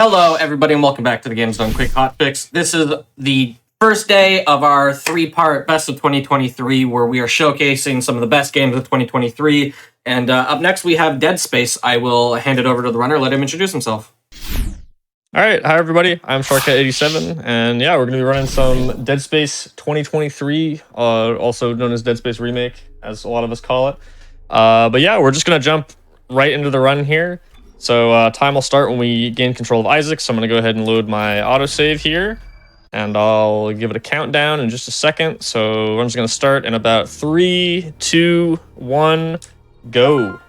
Hello, everybody, and welcome back to the Games Done Quick Hotfix. This is the first day of our three-part Best of 2023, where we are showcasing some of the best games of 2023. And up next, we have Dead Space. I will hand it over to the runner, let him introduce himself. All right, hi everybody. I'm Sharkcat87, and yeah, we're going to be running some Dead Space 2023, also known as Dead Space Remake, as a lot of us call it. But yeah, we're just going to jump right into the run here. So time will start when we gain control of Isaac, so I'm going to go ahead and load my autosave here, and I'll give it a countdown in just a second. So I'm just going to start in about 3, 2, 1, go.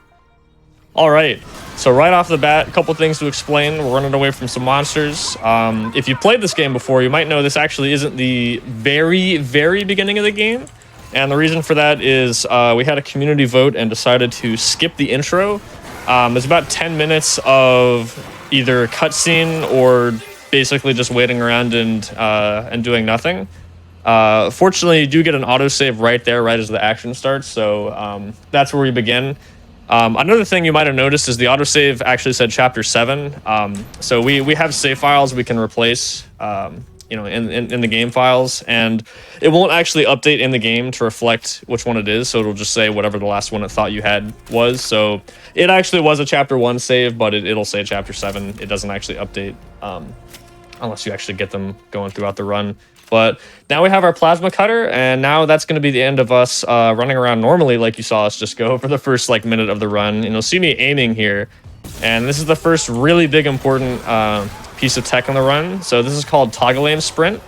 All right, so right off the bat, a couple things to explain. We're running away from some monsters. If you played this game before, you might know this actually isn't the very, very beginning of the game. And the reason for that is we had a community vote and decided to skip the intro. There's about 10 minutes of either cutscene or basically just waiting around and doing nothing. Fortunately, you do get an autosave right there, right as the action starts, so that's where we begin. Another thing you might have noticed is the autosave actually said Chapter 7. So we have save files we can replace in the game files, and it won't actually update in the game to reflect which one it is, so it'll just say whatever the last one it thought you had was. So it actually was a Chapter 1 save, but it'll say Chapter 7. It doesn't actually update unless you actually get them going throughout the run. But now we have our plasma cutter, and now that's going to be the end of us running around normally like you saw us just go for the first minute of the run. And you'll see me aiming here, and this is the first really big important piece of tech on the run. So this is called toggle aim sprint,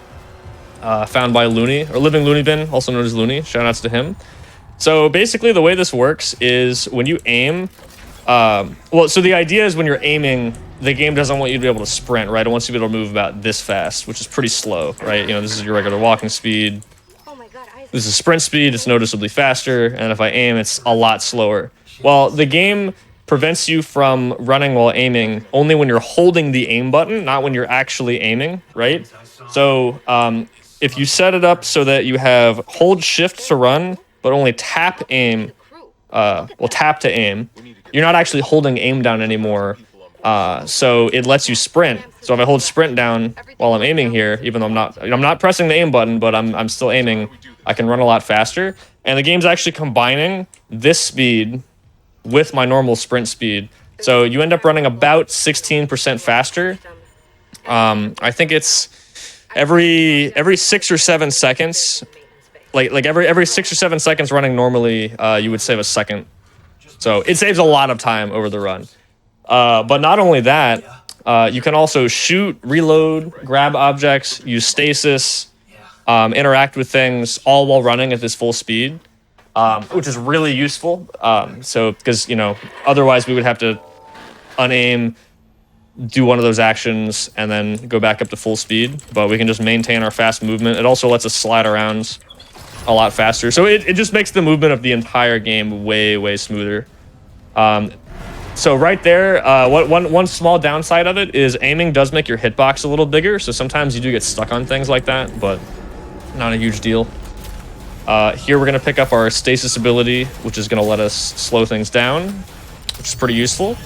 found by Looney, or Living Looney Bin, also known as Looney. Shout outs to him. So basically the way this works is when you aim, so the idea is when you're aiming, the game doesn't want you to be able to sprint, right? It wants you to be able to move about this fast, which is pretty slow, right? This is your regular walking speed. This is sprint speed, it's noticeably faster, and if I aim, it's a lot slower. Well, the game prevents you from running while aiming only when you're holding the aim button, not when you're actually aiming, right? So if you set it up so that you have hold shift to run, but only tap aim, tap to aim, you're not actually holding aim down anymore. So it lets you sprint. So if I hold sprint down while I'm aiming here, even though I'm not pressing the aim button, but I'm still aiming, I can run a lot faster. And the game's actually combining this speed with my normal sprint speed. So you end up running about 16% faster. I think it's every 6 or 7 seconds. Like every 6 or 7 seconds running normally, you would save a second. So it saves a lot of time over the run. But not only that, you can also shoot, reload, grab objects, use stasis, interact with things, all while running at this full speed, which is really useful. So because otherwise we would have to unaim, do one of those actions, and then go back up to full speed. But we can just maintain our fast movement. It also lets us slide around a lot faster. So it just makes the movement of the entire game way, way smoother. So right there, one small downside of it is aiming does make your hitbox a little bigger, so sometimes you do get stuck on things like that, but not a huge deal. Here we're going to pick up our stasis ability, which is going to let us slow things down, which is pretty useful.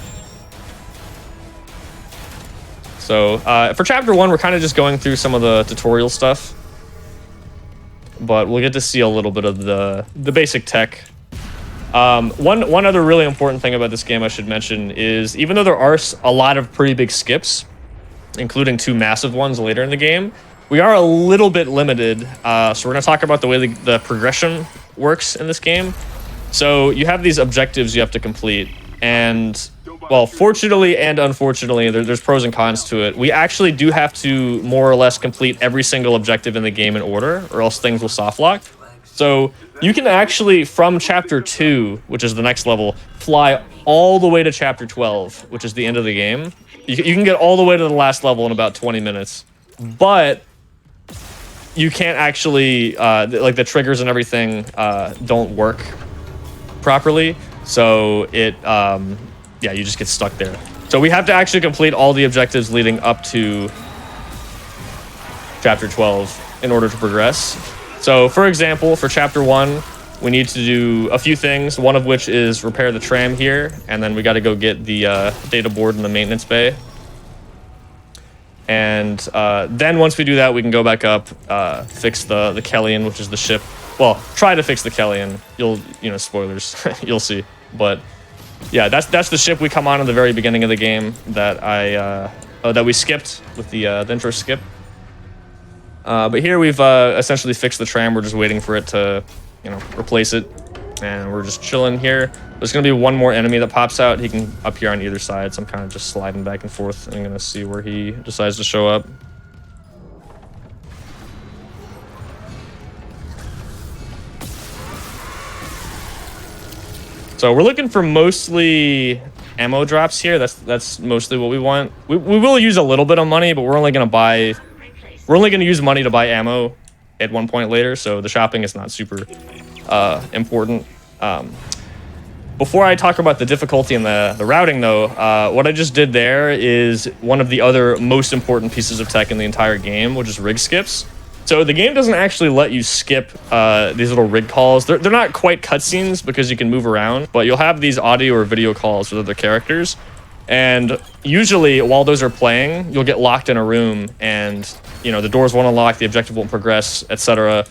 So for Chapter 1, we're kind of just going through some of the tutorial stuff, but we'll get to see a little bit of the basic tech. One other really important thing about this game I should mention is even though there are a lot of pretty big skips, including 2 massive ones later in the game, we are a little bit limited. So we're going to talk about the way the progression works in this game. So you have these objectives you have to complete, and well, fortunately and unfortunately, there's pros and cons to it. We actually do have to more or less complete every single objective in the game in order, or else things will soft lock. So you can actually, from Chapter 2, which is the next level, fly all the way to Chapter 12, which is the end of the game. You can get all the way to the last level in about 20 minutes. But you can't actually, the triggers and everything don't work properly. So you just get stuck there. So we have to actually complete all the objectives leading up to Chapter 12 in order to progress. So, for example, for Chapter 1, we need to do a few things, one of which is repair the tram here, and then we got to go get the data board in the maintenance bay. And then once we do that, we can go back up, fix the Kellion, which is the ship. Well, try to fix the Kellion. Spoilers, you'll see. But yeah, that's the ship we come on in the very beginning of the game that that we skipped with the intro skip. But here we've essentially fixed the tram. We're just waiting for it to, replace it. And we're just chilling here. There's going to be one more enemy that pops out. He can appear on either side, so I'm kind of just sliding back and forth. I'm going to see where he decides to show up. So we're looking for mostly ammo drops here. That's mostly what we want. We will use a little bit of money, but we're only going to use money to buy ammo at one point later, so the shopping is not super important. Before I talk about the difficulty and the routing, though, what I just did there is one of the other most important pieces of tech in the entire game, which is rig skips. So the game doesn't actually let you skip these little rig calls. They're not quite cutscenes because you can move around, but you'll have these audio or video calls with other characters. And usually, while those are playing, you'll get locked in a room, and the doors won't unlock, the objective won't progress, etc.,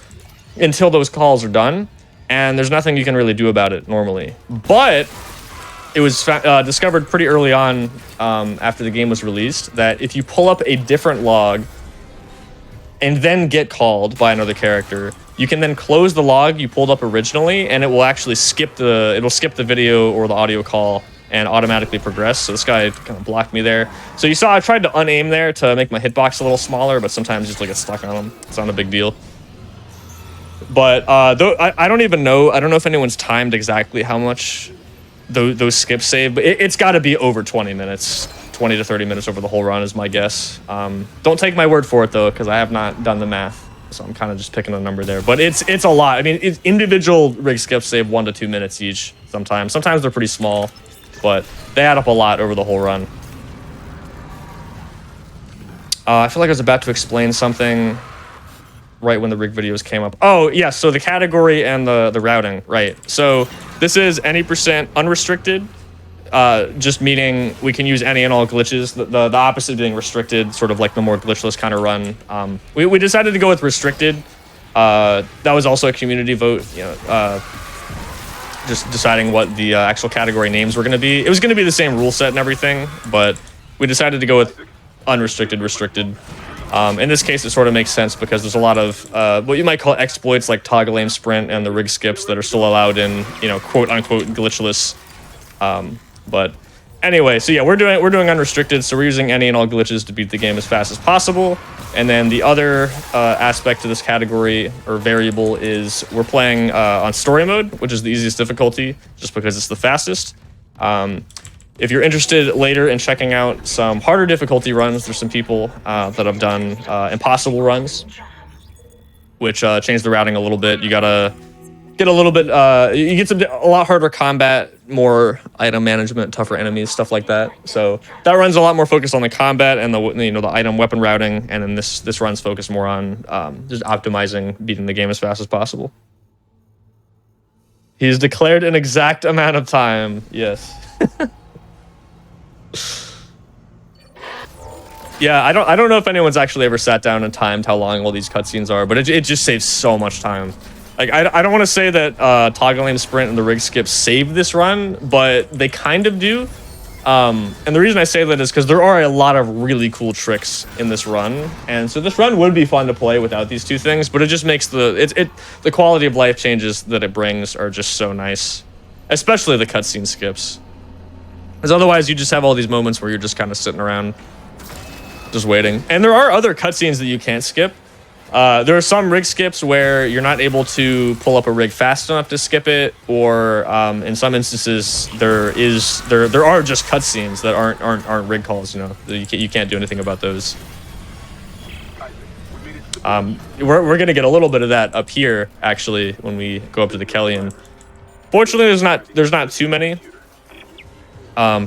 until those calls are done. And there's nothing you can really do about it normally. But it was discovered pretty early on, after the game was released, that if you pull up a different log and then get called by another character, you can then close the log you pulled up originally, and it will actually skip the video or the audio call and automatically progress. So this guy kind of blocked me there. So you saw I tried to unaim there to make my hitbox a little smaller, but sometimes you just get stuck on him. It's not a big deal. But I don't even know. I don't know if anyone's timed exactly how much those skips save, but it's got to be over 20 minutes. 20 to 30 minutes over the whole run is my guess. Don't take my word for it, though, because I have not done the math. So I'm kind of just picking a number there. But it's a lot. I mean, individual rig skips save 1 to 2 minutes each sometimes. Sometimes they're pretty small, but they add up a lot over the whole run. I feel like I was about to explain something right when the rig videos came up. Oh, yeah, so the category and the routing, right. So this is any % unrestricted, just meaning we can use any and all glitches. The opposite being restricted, sort of like the more glitchless kind of run. We decided to go with restricted. That was also a community vote, just deciding what the actual category names were going to be. It was going to be the same rule set and everything, but we decided to go with unrestricted, restricted. In this case, it sort of makes sense because there's a lot of what you might call exploits like toggle aim sprint and the rig skips that are still allowed in, quote unquote glitchless. But anyway, so yeah, we're doing unrestricted, so we're using any and all glitches to beat the game as fast as possible. And then the other aspect to this category or variable is we're playing on story mode, which is the easiest difficulty, just because it's the fastest. If you're interested later in checking out some harder difficulty runs, there's some people that have done impossible runs, which change the routing a little bit. You gotta get a little bit, you get a lot harder combat, more item management, tougher enemies, stuff like that. So that run's a lot more focused on the combat and the item weapon routing, and then this run's focused more on just optimizing, beating the game as fast as possible. He's declared an exact amount of time. Yes. Yeah, I don't know if anyone's actually ever sat down and timed how long all these cutscenes are, but it just saves so much time. Like, I don't want to say that toggle aim sprint and the rig skips save this run, but they kind of do. And the reason I say that is because there are a lot of really cool tricks in this run, and so this run would be fun to play without these two things, but it just makes the quality of life changes that it brings are just so nice, especially the cutscene skips. Because otherwise, you just have all these moments where you're just kind of sitting around, just waiting. And there are other cutscenes that you can't skip. There are some rig skips where you're not able to pull up a rig fast enough to skip it, or in some instances, there are just cutscenes that aren't rig calls. You can't do anything about those. We're gonna get a little bit of that up here actually when we go up to the Kellion. Fortunately, there's not too many.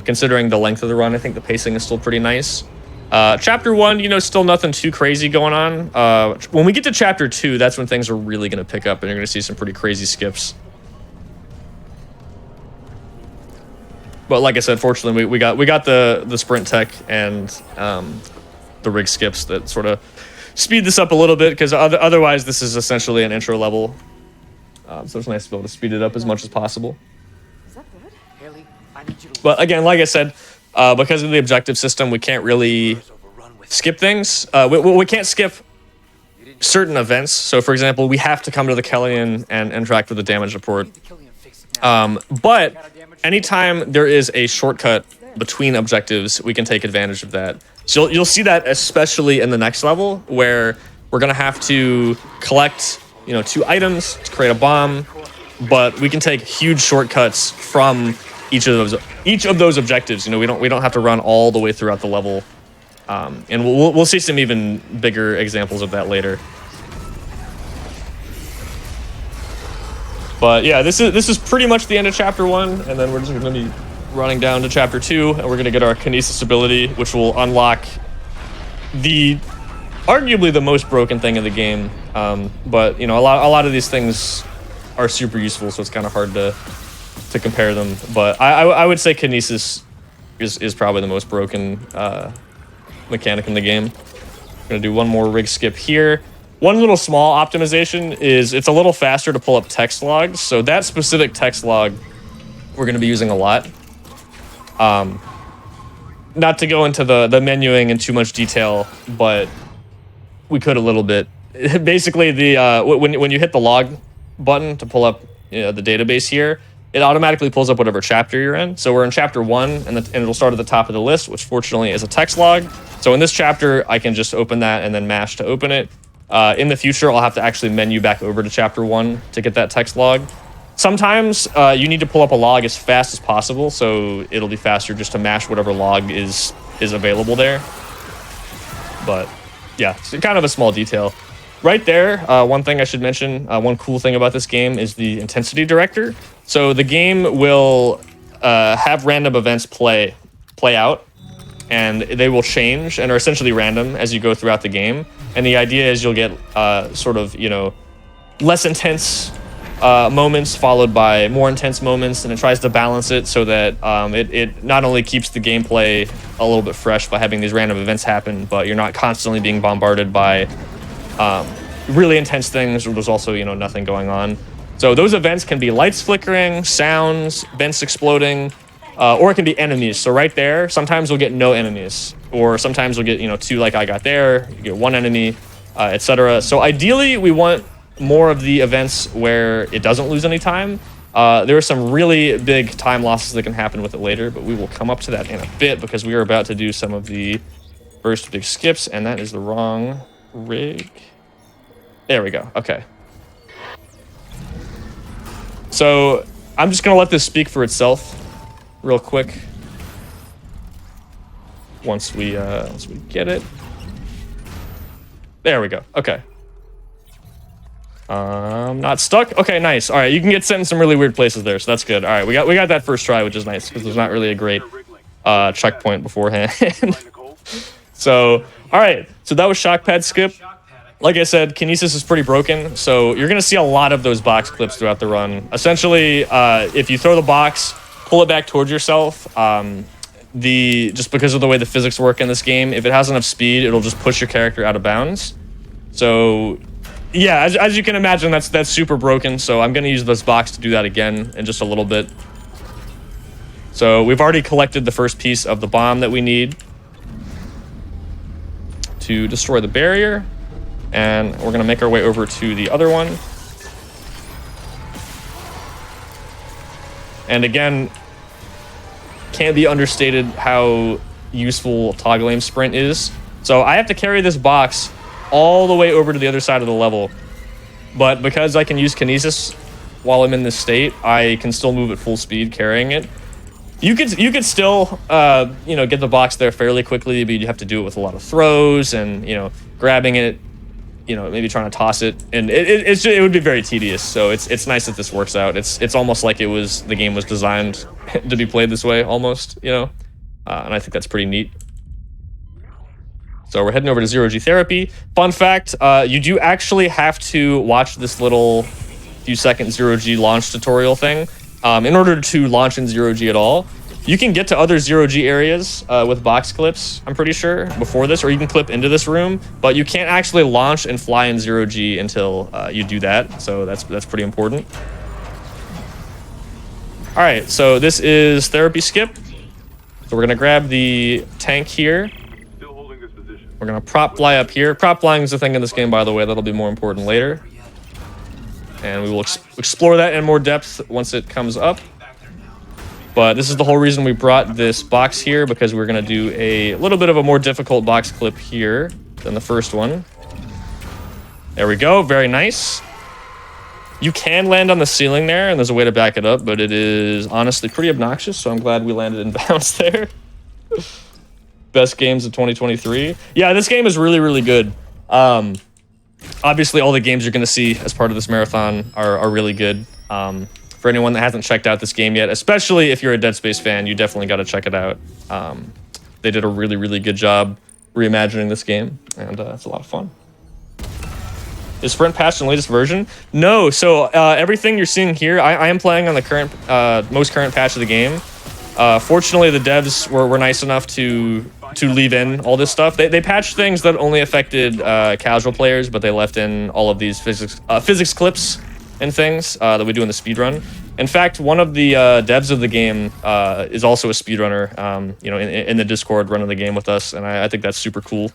Considering the length of the run, I think the pacing is still pretty nice. Chapter 1, still nothing too crazy going on. When we get to Chapter 2, that's when things are really going to pick up, and you're going to see some pretty crazy skips. But like I said, fortunately, we got the sprint tech, and the rig skips that sort of speed this up a little bit, because otherwise this is essentially an intro level. So it's nice to be able to speed it up as much as possible. But again, like I said, because of the objective system, we can't really skip things. We can't skip certain events. So for example, we have to come to the Kellyan and interact with the damage report. But anytime there is a shortcut between objectives, we can take advantage of that. So you'll see that especially in the next level, where we're gonna have to collect, 2 items to create a bomb, but we can take huge shortcuts from each of those objectives. We don't have to run all the way throughout the level, and we'll see some even bigger examples of that later. But yeah, this is pretty much the end of chapter 1, and then we're just going to be running down to chapter 2, and we're going to get our kinesis ability, which will unlock arguably the most broken thing in the game. But a lot of these things are super useful, so it's kind of hard to compare them. But I would say kinesis is probably the most broken mechanic in the game. I'm going to do one more rig skip here. One little small optimization is it's a little faster to pull up text logs. So that specific text log we're going to be using a lot. Not to go into the menuing in too much detail, but we could a little bit. Basically, when you hit the log button to pull up the database here, it automatically pulls up whatever chapter you're in. So we're in chapter 1, and it'll start at the top of the list, which fortunately is a text log. So in this chapter, I can just open that and then mash to open it. In the future, I'll have to actually menu back over to chapter 1 to get that text log. Sometimes you need to pull up a log as fast as possible, so it'll be faster just to mash whatever log is available there. But yeah, it's kind of a small detail. Right there, one thing I should mention, one cool thing about this game is the intensity director. So the game will have random events play out, and they will change and are essentially random as you go throughout the game. And the idea is you'll get less intense moments followed by more intense moments, and it tries to balance it so that it not only keeps the gameplay a little bit fresh by having these random events happen, but you're not constantly being bombarded by really intense things where there's also nothing going on. So those events can be lights flickering, sounds, vents exploding, or it can be enemies. So right there, sometimes we'll get no enemies, or sometimes we'll get 2 like I got there, you get 1 enemy, etc. So ideally we want more of the events where it doesn't lose any time. There are some really big time losses that can happen with it later, but we will come up to that in a bit because we are about to do some of the first big skips, and that is the wrong rig. There we go. Okay. So I'm just gonna let this speak for itself real quick. Once we get it. There we go. Okay. Not stuck. Okay, nice. All right, you can get sent in some really weird places there, so that's good. All right, we got that first try, which is nice because there's not really a great checkpoint beforehand. So, all right, so that was shock pad skip. Like I said, kinesis is pretty broken, so you're gonna see a lot of those box clips throughout the run. Essentially, if you throw the box, pull it back towards yourself. Just because of the way the physics work in this game, if it has enough speed, it'll just push your character out of bounds. So yeah, as you can imagine, that's super broken. So I'm gonna use this box to do that again in just a little bit. So we've already collected the first piece of the bomb that we need to destroy the barrier, and we're gonna make our way over to the other one. And again, can't be understated how useful toggle aim sprint is. So I have to carry this box all the way over to the other side of the level, but because I can use kinesis while I'm in this state, I can still move at full speed carrying it. You could still get the box there fairly quickly, but you have to do it with a lot of throws and grabbing it, maybe trying to toss it, and it would be very tedious. So it's nice that this works out. It's almost like the game was designed to be played this way, almost, and I think that's pretty neat. So we're heading over to Zero G Therapy. Fun fact, you do actually have to watch this little few second Zero G launch tutorial thing in order to launch in Zero G at all. You can get to other 0G areas with box clips, I'm pretty sure, before this, or you can clip into this room, but you can't actually launch and fly in 0G until you do that, so that's pretty important. All right, so this is therapy skip. So we're gonna grab the tank here. We're gonna prop fly up here. Prop flying is a thing in this game, by the way, that'll be more important later. And we will explore that in more depth once it comes up. But this is the whole reason we brought this box here, because we're going to do a little bit of a more difficult box clip here than the first one. There we go. Very nice. You can land on the ceiling there, and there's a way to back it up, but it is honestly pretty obnoxious, so I'm glad we landed in bounds there. Best games of 2023. Yeah, this game is really, really good. Obviously, all the games you're going to see as part of this marathon are really good. For anyone that hasn't checked out this game yet, especially if you're a Dead Space fan, you definitely got to check it out. They did a really, really good job reimagining this game, and it's a lot of fun. Is Sprint patched in the latest version? No, so everything you're seeing here, I am playing on the current, most current patch of the game. Fortunately, the devs were nice enough to leave in all this stuff. They patched things that only affected casual players, but they left in all of these physics clips and things that we do in the speedrun. In fact, one of the devs of the game is also a speedrunner, you know, in the Discord running the game with us, and I think that's super cool.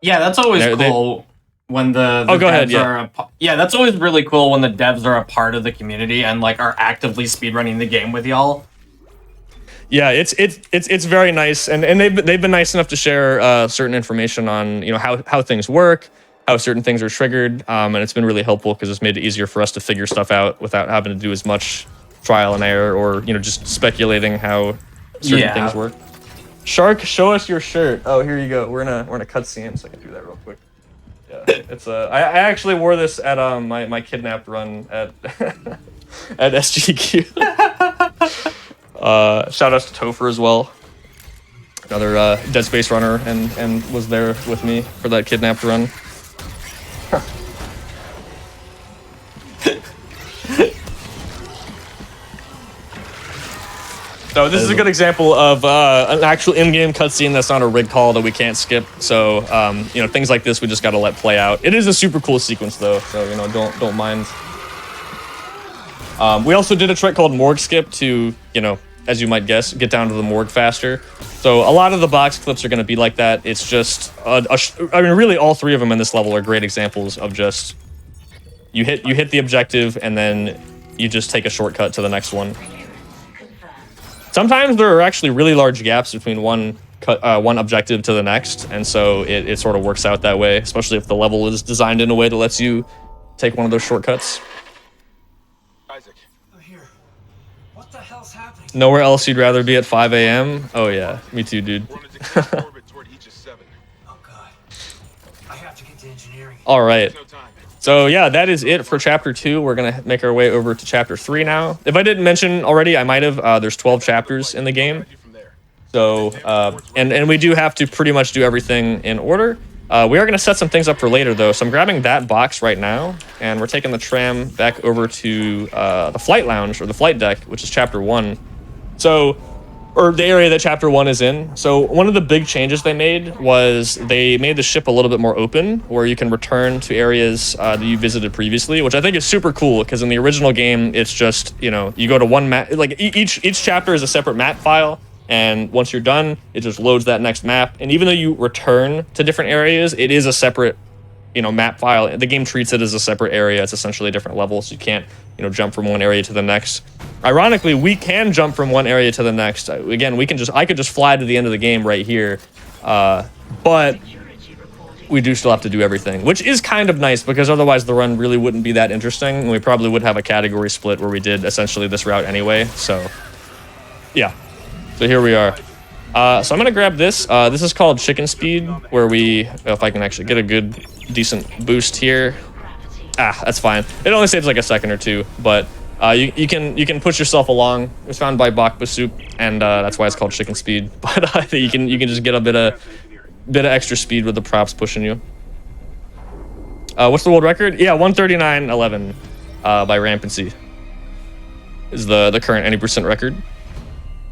Yeah, that's always cool when the go devs ahead, are yeah, that's always really cool when the devs are a part of the community and like are actively speedrunning the game with y'all. Yeah, it's very nice, and they've been nice enough to share certain information on, you know, how things work, how certain things are triggered, and it's been really helpful because it's made it easier for us to figure stuff out without having to do as much trial and error or, you know, just speculating how certain things work. Shark, show us your shirt. Oh, here you go. We're in a cutscene, so I can do that real quick. Yeah, it's I actually wore this at my kidnapped run at at SGQ. Shout out to Topher as well, another Dead Space runner, and was there with me for that kidnapped run. So this is a good example of an actual in-game cutscene that's not a rig call that we can't skip. So you know, things like this we just got to let play out. It is a super cool sequence though, so you know, don't mind. We also did a trick called morgue skip to, you know, as you might guess, get down to the morgue faster. So a lot of the box clips are going to be like that. It's just I mean, really all three of them in this level are great examples of just you hit the objective and then you just take a shortcut to the next one. Sometimes there are actually really large gaps between one objective to the next, and so it sort of works out that way, especially if the level is designed in a way that lets you take one of those shortcuts. Isaac. I'm here. What the hell's happening? Nowhere else you'd rather be at 5 a.m.? Oh yeah, me too, dude. We're on a orbit toward Aegis 7. Oh god. I have to get to engineering. All right. No time. So yeah, that is it for chapter 2. We're gonna make our way over to chapter 3 now. If I didn't mention already, I might have. There's 12 chapters in the game. So and we do have to pretty much do everything in order. We are gonna set some things up for later though. So I'm grabbing that box right now, and we're taking the tram back over to the flight lounge or the flight deck, which is chapter 1. So, or the area that chapter 1 is in. So one of the big changes they made was they made the ship a little bit more open, where you can return to areas that you visited previously, which I think is super cool, because in the original game, it's just, you know, you go to one map, like each chapter is a separate map file, and once you're done, it just loads that next map. And even though you return to different areas, it is a separate, you know, map file. The game treats it as a separate area. It's essentially a different level, so you can't, you know, jump from one area to the next. Ironically, we can jump from one area to the next. Again, I could just fly to the end of the game right here, but we do still have to do everything, which is kind of nice, because otherwise the run really wouldn't be that interesting, and we probably would have a category split where we did essentially this route anyway. So yeah, so here we are. So I'm gonna grab this. This is called Chicken Speed, where we, if I can actually get a good, decent boost here. That's fine. It only saves like a second or two, but you can push yourself along. It was found by Bach Basuk, and that's why it's called Chicken Speed. But you can just get a bit of extra speed with the props pushing you. What's the world record? Yeah, 139.11 by Rampancy is the current any percent record.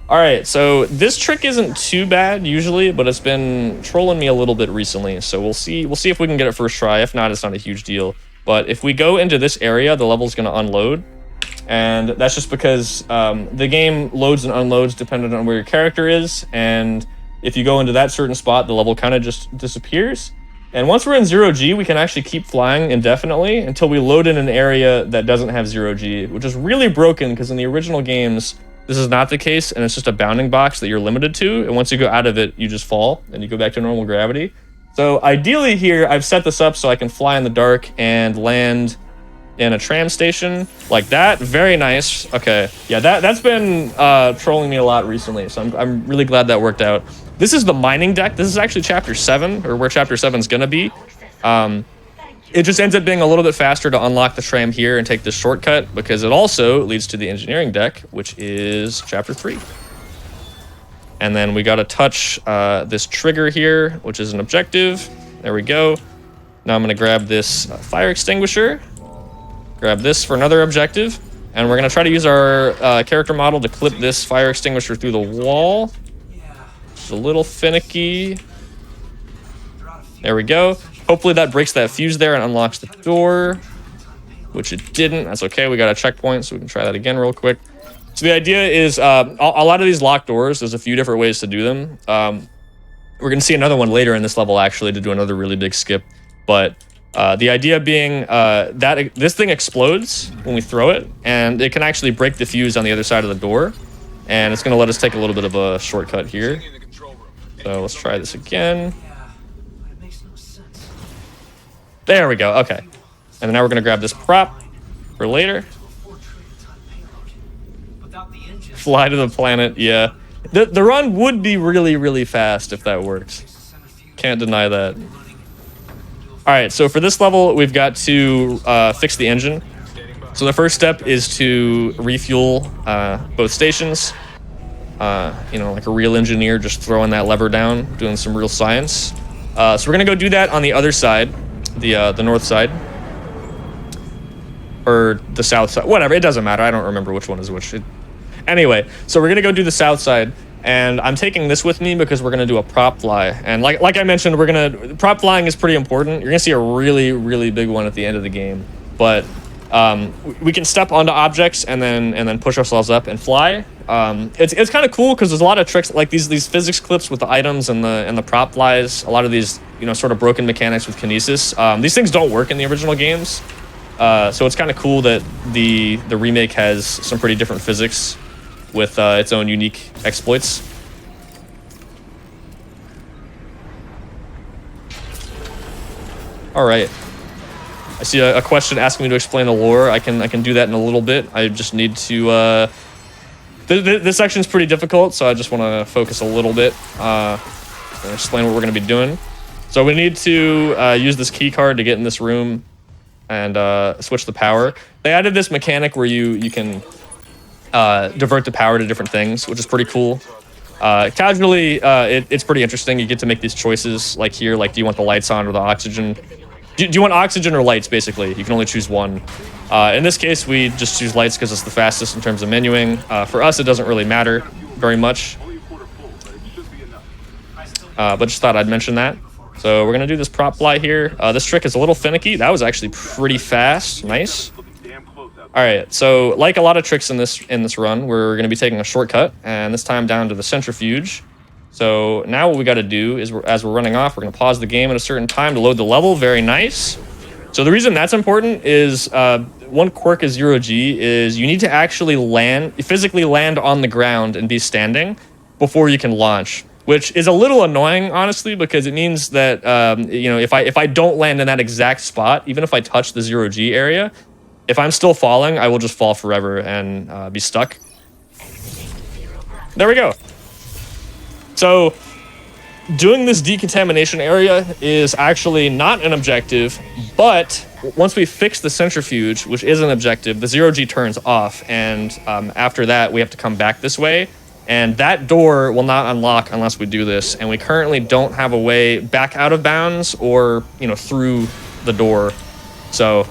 All right, so this trick isn't too bad usually, but it's been trolling me a little bit recently. So we'll see if we can get it first try. If not, it's not a huge deal. But if we go into this area, the level's going to unload. And that's just because the game loads and unloads depending on where your character is. And if you go into that certain spot, the level kind of just disappears. And once we're in 0G, we can actually keep flying indefinitely until we load in an area that doesn't have 0G, which is really broken because in the original games, this is not the case, and it's just a bounding box that you're limited to. And once you go out of it, you just fall and you go back to normal gravity. So ideally here, I've set this up so I can fly in the dark and land in a tram station like that. Very nice. Okay, yeah, that's been trolling me a lot recently, so I'm really glad that worked out. This is the mining deck. This is actually chapter 7, or where chapter 7 is gonna be. It just ends up being a little bit faster to unlock the tram here and take this shortcut because it also leads to the engineering deck, which is chapter 3. And then we gotta touch this trigger here, which is an objective. There we go. Now I'm gonna grab this fire extinguisher. Grab this for another objective, and we're gonna try to use our character model to clip this fire extinguisher through the wall. It's a little finicky. There we go. Hopefully that breaks that fuse there and unlocks the door, which it didn't. That's okay. We got a checkpoint, so we can try that again real quick. So the idea is a lot of these locked doors, there's a few different ways to do them. We're gonna see another one later in this level actually to do another really big skip, but the idea being that this thing explodes when we throw it, and it can actually break the fuse on the other side of the door, and it's going to let us take a little bit of a shortcut here. So let's try this again. There we go. Okay. And now we're going to grab this prop for later. Fly to the planet. Yeah. The run would be really, really fast if that works. Can't deny that. All right, so for this level, we've got to fix the engine. So the first step is to refuel both stations. You know, like a real engineer, just throwing that lever down, doing some real science. So we're gonna go do that on the other side, the north side, or the south side, whatever. It doesn't matter. I don't remember which one is which. Anyway, so we're gonna go do the south side. And I'm taking this with me because we're going to do a prop fly. And like I mentioned, prop flying is pretty important. You're going to see a really, really big one at the end of the game. But we can step onto objects and then push ourselves up and fly. It's kind of cool because there's a lot of tricks like these physics clips with the items and the prop flies. A lot of these, you know, sort of broken mechanics with kinesis. These things don't work in the original games. So it's kind of cool that the remake has some pretty different physics with its own unique exploits. All right. I see a question asking me to explain the lore. I can do that in a little bit. I just need to... This section is pretty difficult, so I just want to focus a little bit and explain what we're going to be doing. So we need to use this key card to get in this room and switch the power. They added this mechanic where you can divert the power to different things, which is pretty cool. Casually, it's pretty interesting. You get to make these choices, like here, like do you want the lights on or the oxygen? Do you want oxygen or lights, basically? You can only choose one. In this case, we just choose lights because it's the fastest in terms of menuing. For us, it doesn't really matter very much. But just thought I'd mention that. So we're going to do this prop fly here. This trick is a little finicky. That was actually pretty fast. Nice. All right, so like a lot of tricks in this run, we're going to be taking a shortcut, and this time down to the centrifuge. So now what we got to do is, as we're running off, we're going to pause the game at a certain time to load the level. Very nice. So the reason that's important is one quirk of 0G is you need to actually physically land on the ground and be standing before you can launch, which is a little annoying, honestly, because it means that you know, if I don't land in that exact spot, even if I touch the 0G area, if I'm still falling, I will just fall forever and be stuck. There we go. So doing this decontamination area is actually not an objective, but once we fix the centrifuge, which is an objective, the 0G turns off, and after that, we have to come back this way, and that door will not unlock unless we do this, and we currently don't have a way back out of bounds or, you know, through the door, so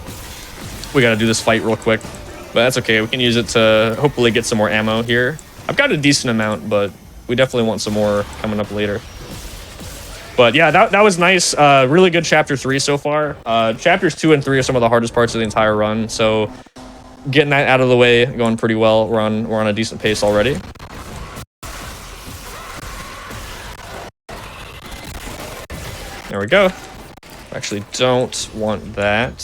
we got to do this fight real quick, but that's okay. We can use it to hopefully get some more ammo here. I've got a decent amount, but we definitely want some more coming up later. But yeah, that was nice. Really good chapter 3 so far. Chapters 2 and 3 are some of the hardest parts of the entire run, so getting that out of the way, going pretty well. We're on a decent pace already. There we go. Actually, don't want that.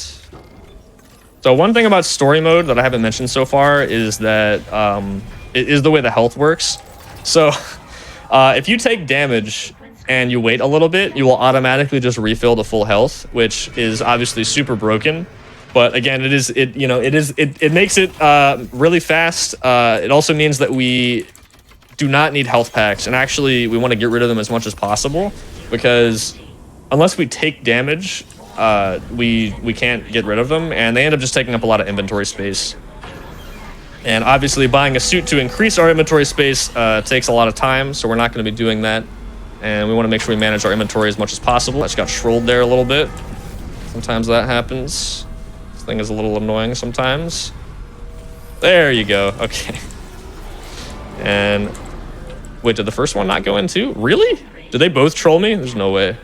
So one thing about story mode that I haven't mentioned so far is that it is the way the health works. So if you take damage and you wait a little bit, you will automatically just refill to full health, which is obviously super broken. But again, it makes it really fast. It also means that we do not need health packs, and actually we want to get rid of them as much as possible, because unless we take damage, we can't get rid of them, and they end up just taking up a lot of inventory space. And obviously buying a suit to increase our inventory space takes a lot of time, so we're not going to be doing that. And we want to make sure we manage our inventory as much as possible. I just got shrolled there a little bit. Sometimes that happens. This thing is a little annoying sometimes. There you go. Okay. And wait, did the first one not go in too? Really? Did they both troll me? There's no way.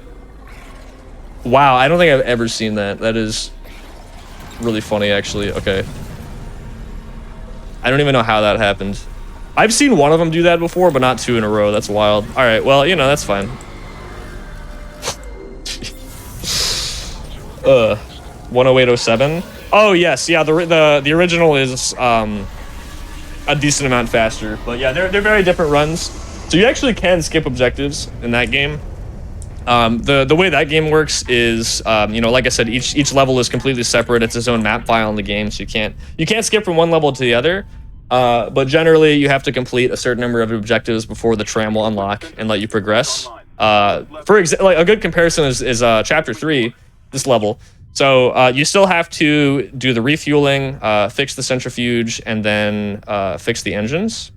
Wow, I don't think I've ever seen that. That is really funny, actually. Okay. I don't even know how that happened. I've seen one of them do that before, but not 2 in a row. That's wild. All right, well, you know, that's fine. 108.07. Oh yes, yeah. The original is a decent amount faster, but yeah, they're very different runs. So you actually can skip objectives in that game. The way that game works is, like I said, each level is completely separate. It's its own map file in the game, so you can't skip from one level to the other. But generally, you have to complete a certain number of objectives before the tram will unlock and let you progress. For example, like a good comparison is Chapter 3, this level. So you still have to do the refueling, fix the centrifuge, and then fix the engines.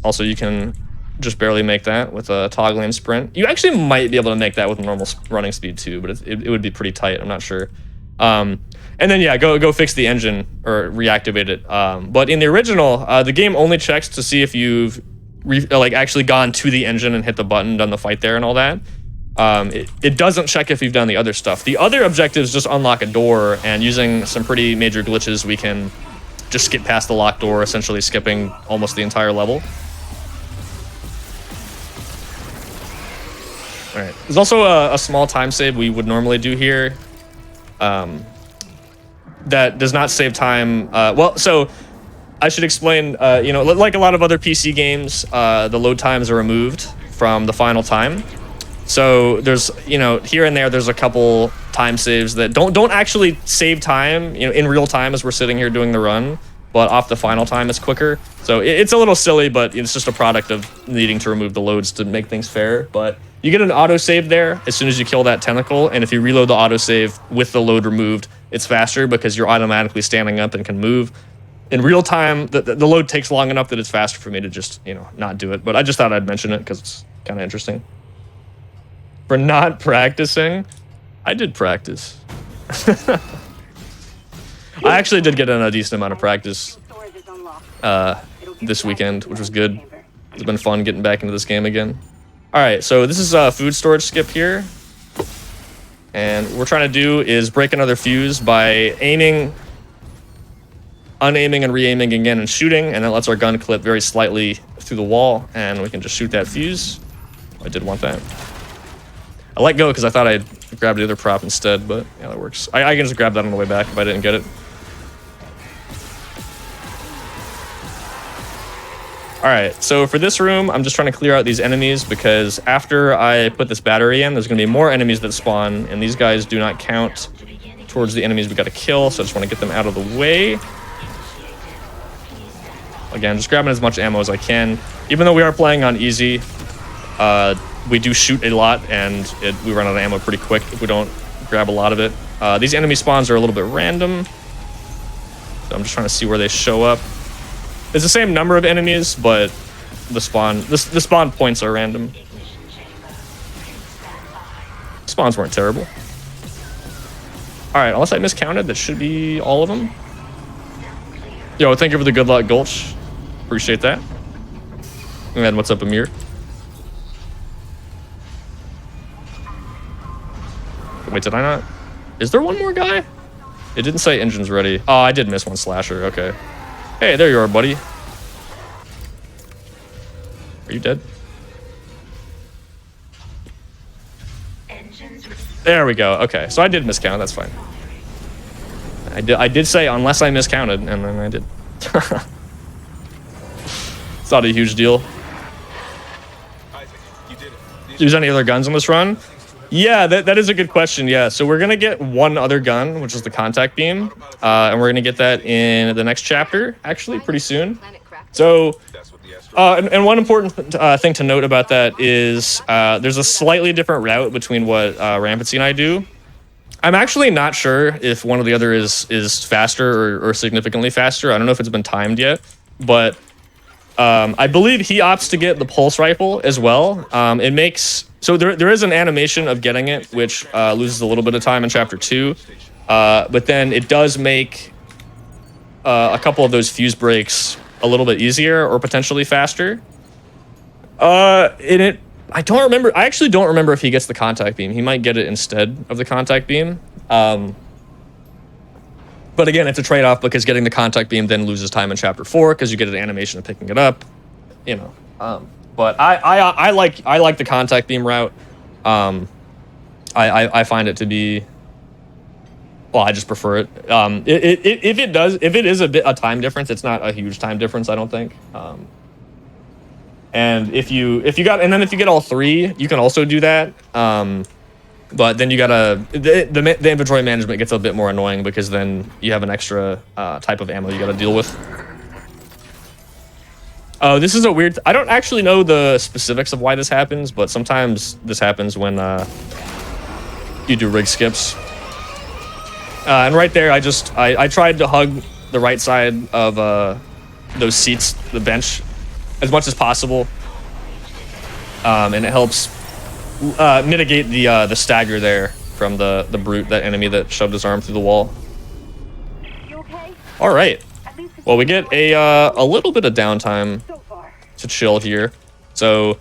Also, you can just barely make that with a toggle and sprint. You actually might be able to make that with normal running speed too, but it would be pretty tight. I'm not sure. And then yeah, go fix the engine or reactivate it. But in the original, the game only checks to see if you've actually gone to the engine and hit the button, done the fight there and all that. It doesn't check if you've done the other stuff. The other objectives just unlock a door, and using some pretty major glitches, we can just skip past the locked door, essentially skipping almost the entire level. All right. There's also a small time save we would normally do here. That does not save time. Well, so I should explain, like a lot of other PC games, the load times are removed from the final time. So there's, here and there, there's a couple time saves that don't actually save time, in real time as we're sitting here doing the run, but off the final time it's quicker. So it's a little silly, but it's just a product of needing to remove the loads to make things fair. But you get an autosave there as soon as you kill that tentacle, and if you reload the autosave with the load removed, it's faster because you're automatically standing up and can move. In real time, the load takes long enough that it's faster for me to just, not do it. But I just thought I'd mention it because it's kind of interesting. For not practicing, I did practice. I actually did get in a decent amount of practice this weekend, which was good. It's been fun getting back into this game again. All right, so this is a food storage skip here. And what we're trying to do is break another fuse by aiming, unaiming, and re-aiming again and shooting, and that lets our gun clip very slightly through the wall, and we can just shoot that fuse. I did want that. I let go because I thought I'd grab the other prop instead, but yeah, that works. I can just grab that on the way back if I didn't get it. Alright, so for this room, I'm just trying to clear out these enemies because after I put this battery in, there's going to be more enemies that spawn, and these guys do not count towards the enemies we got to kill, so I just want to get them out of the way. Again, just grabbing as much ammo as I can. Even though we are playing on easy, we do shoot a lot, and we run out of ammo pretty quick if we don't grab a lot of it. These enemy spawns are a little bit random, so I'm just trying to see where they show up. It's the same number of enemies, but the spawn points are random. Spawns weren't terrible. All right, unless I miscounted, that should be all of them. Yo, thank you for the good luck, Gulch. Appreciate that. And what's up, Amir? Wait, did I not? Is there one more guy? It didn't say engines ready. Oh, I did miss one slasher. Okay. Hey, there you are, buddy. Are you dead? There we go. Okay, so I did miscount. That's fine. I did say unless I miscounted, and then I did. It's not a huge deal. Isaac, you did it. Use any other guns on this run? Yeah, that is a good question. Yeah, so we're gonna get one other gun, which is the contact beam, and we're gonna get that in the next chapter, actually, pretty soon. So, and one important thing to note about that is there's a slightly different route between what Rampancy and I do. I'm actually not sure if one or the other is faster or significantly faster. I don't know if it's been timed yet, but I believe he opts to get the pulse rifle as well. It makes so there is an animation of getting it, which loses a little bit of time in chapter 2, but then it does make a couple of those fuse breaks a little bit easier or potentially faster. I don't remember. I actually don't remember if he gets the contact beam. He might get it instead of the contact beam. But again, it's a trade-off because getting the contact beam then loses time in chapter 4 because you get an animation of picking it up. You know. But I like the contact beam route. I find it to be. Well, I just prefer it. If it is a time difference, it's not a huge time difference, I don't think. And if you get all 3, you can also do that. But then you gotta the inventory management gets a bit more annoying because then you have an extra type of ammo you gotta deal with. Oh, this is a weird. I don't actually know the specifics of why this happens, but sometimes this happens when you do rig skips. And right there, I tried to hug the right side of those seats, the bench, as much as possible, and it helps mitigate the stagger there from the brute, that enemy that shoved his arm through the wall. You okay? All right. Well, we get a little bit of downtime to chill here. So,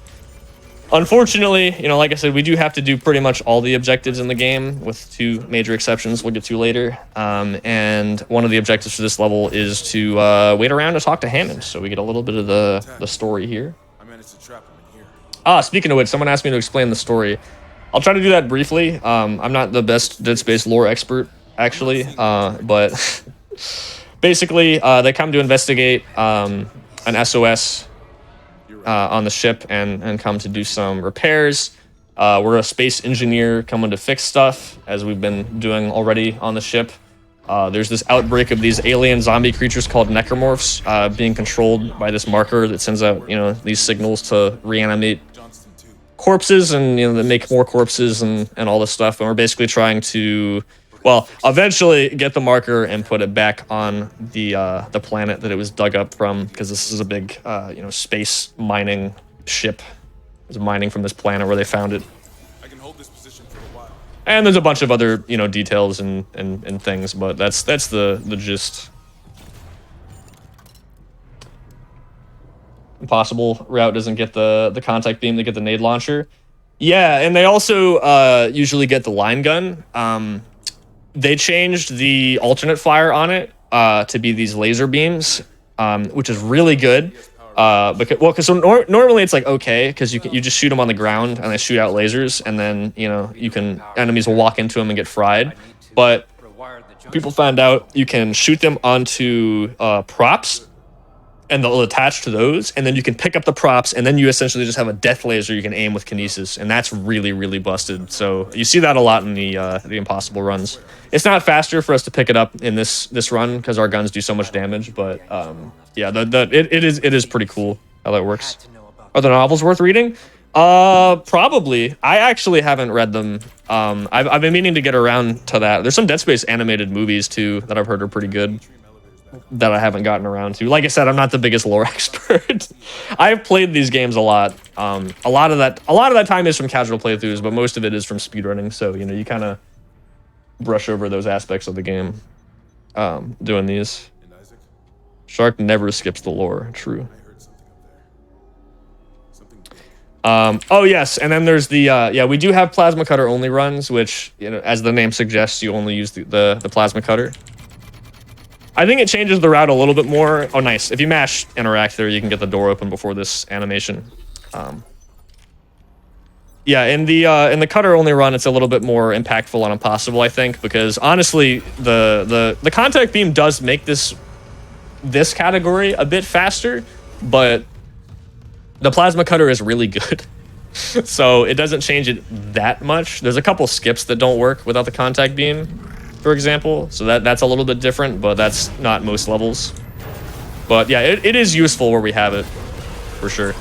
unfortunately, you know, like I said, we do have to do pretty much all the objectives in the game, with 2 major exceptions we'll get to later. And one of the objectives for this level is to wait around to talk to Hammond, so we get a little bit of the story here. I managed to trap him in here. Ah, speaking of which, someone asked me to explain the story. I'll try to do that briefly. I'm not the best Dead Space lore expert, actually, but basically, they come to investigate an SOS on the ship and come to do some repairs. We're a space engineer coming to fix stuff, as we've been doing already on the ship. There's this outbreak of these alien zombie creatures called necromorphs being controlled by this marker that sends out, you know, these signals to reanimate corpses and, you know, that make more corpses and all this stuff. And we're basically trying to, well, eventually get the marker and put it back on the planet that it was dug up from, because this is a big, you know, space mining ship. It was mining from this planet where they found it. I can hold this position for a while. And there's a bunch of other, you know, details and things, but that's the gist. Impossible route doesn't get the contact beam, they get the nade launcher. Yeah, and they also usually get the line gun. They changed the alternate fire on it to be these laser beams, which is really good. Because normally it's like okay, because you just shoot them on the ground and they shoot out lasers, and then, you know, enemies will walk into them and get fried. But people found out you can shoot them onto props, and they'll attach to those, and then you can pick up the props, and then you essentially just have a death laser you can aim with kinesis, and that's really, really busted. So you see that a lot in the impossible runs. It's not faster for us to pick it up in this run because our guns do so much damage, but yeah, it is pretty cool how that works. Are the novels worth reading? Probably. I actually haven't read them. I've been meaning to get around to that. There's some Dead Space animated movies too that I've heard are pretty good, that I haven't gotten around to. Like I said, I'm not the biggest lore expert. I've played these games a lot. A lot of that time is from casual playthroughs, but most of it is from speedrunning. So, you know, you kind of brush over those aspects of the game doing these. Shark never skips the lore. True. Oh yes, and then there's the yeah, we do have plasma cutter only runs, which, you know, as the name suggests, you only use the plasma cutter. I think it changes the route a little bit more. Oh, nice. If you mash interact there, you can get the door open before this animation. Yeah, in the cutter only run, it's a little bit more impactful on Impossible, I think, because honestly, the contact beam does make this category a bit faster, but the plasma cutter is really good. So it doesn't change it that much. There's a couple skips that don't work without the contact beam, for example. So that's a little bit different, but that's not most levels. But yeah, it is useful where we have it, for sure.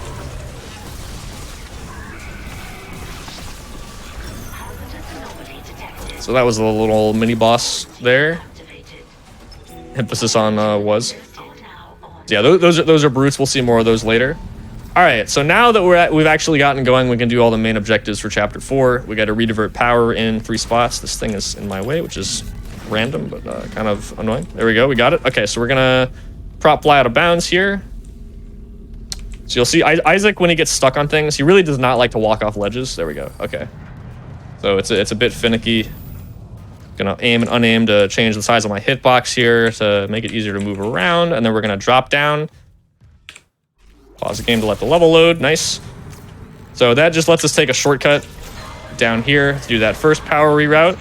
So that was a little mini boss there. Emphasis on was. So yeah, those are brutes. We'll see more of those later. All right, so now that we've actually gotten going, we can do all the main objectives for Chapter 4. We got to redivert power in 3 spots. This thing is in my way, which is random, but kind of annoying. There we go, we got it. Okay, so we're gonna prop fly out of bounds here. So you'll see Isaac, when he gets stuck on things, he really does not like to walk off ledges. There we go, okay. So it's a bit finicky. Gonna aim and unaim to change the size of my hitbox here to make it easier to move around, and then we're gonna drop down. Pause the game to let the level load. Nice. So that just lets us take a shortcut down here to do that first power reroute.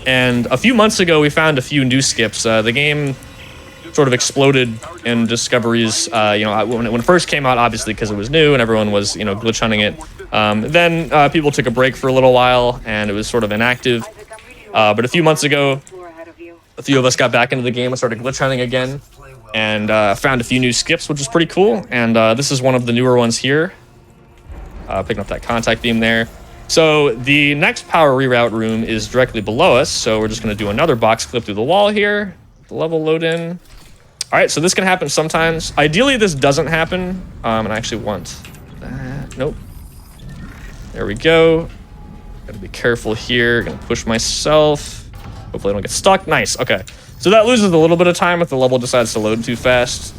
And a few months ago, we found a few new skips. The game sort of exploded in discoveries. You know, when it first came out, obviously because it was new and everyone was, you know, glitch hunting it. Then people took a break for a little while and it was sort of inactive. But a few months ago, a few of us got back into the game and started glitch hunting again. And found a few new skips, which is pretty cool. And this is one of the newer ones here. Picking up that contact beam there. So the next power reroute room is directly below us. So we're just going to do another box clip through the wall here. The level load in. All right, so this can happen sometimes. Ideally, this doesn't happen. And I actually want that. Nope. There we go. Got to be careful here. Going to push myself. Hopefully I don't get stuck. Nice. Okay. So that loses a little bit of time if the level decides to load too fast,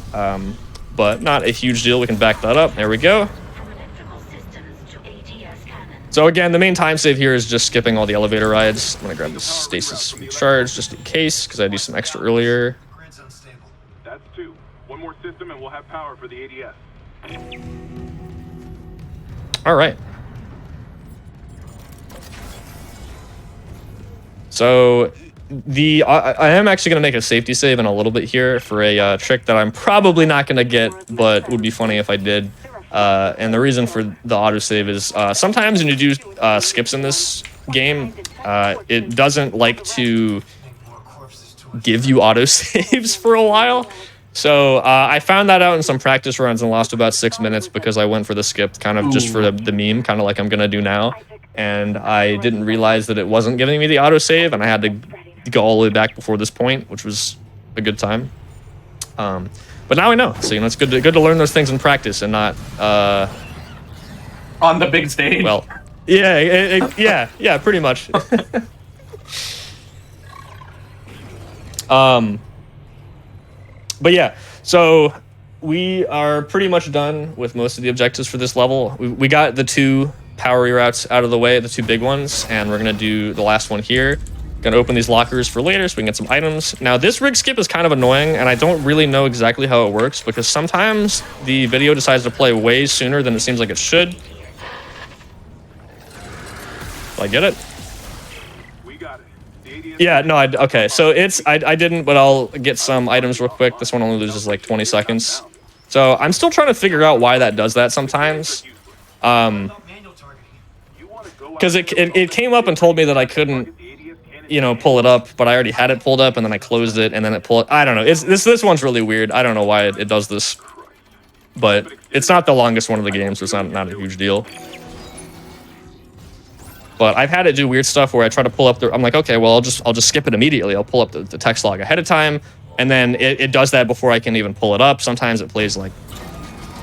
but not a huge deal. We can back that up. There we go. So again, the main time save here is just skipping all the elevator rides. I'm gonna grab this stasis recharge just in case, because I do some extra earlier. That's 2. One more system and we'll have power for the ADS. All right. So I am actually going to make a safety save in a little bit here for a trick that I'm probably not going to get, but would be funny if I did. And the reason for the autosave is sometimes when you do skips in this game, it doesn't like to give you autosaves for a while. So I found that out in some practice runs and lost about 6 minutes because I went for the skip kind of just for the meme, kind of like I'm going to do now. And I didn't realize that it wasn't giving me the autosave, and I had to go all the way back before this point, which was a good time. But now I know, so you know it's good to learn those things in practice and not on the big stage. Well, yeah, yeah, pretty much. But yeah, so we are pretty much done with most of the objectives for this level. We got the 2 power reroutes out of the way, the 2 big ones, and we're gonna do the last one here. Gonna open these lockers for later so we can get some items. Now this rig skip is kind of annoying and I don't really know exactly how it works because sometimes the video decides to play way sooner than it seems like it should. Do I get it? We got it. The ADS. Yeah, no, okay, so it's, I didn't, but I'll get some items real quick. This one only loses like 20 seconds. So I'm still trying to figure out why that does that sometimes. Because it came up and told me that I couldn't, you know, pull it up, but I already had it pulled up and then I closed it and then it pulled. I don't know. This one's really weird. I don't know why it does this, but it's not the longest one of the games, so it's not a huge deal. But I've had it do weird stuff where I try to pull up I'm like, okay, well, I'll just skip it immediately. I'll pull up the text log ahead of time, and then it does that before I can even pull it up. Sometimes it plays like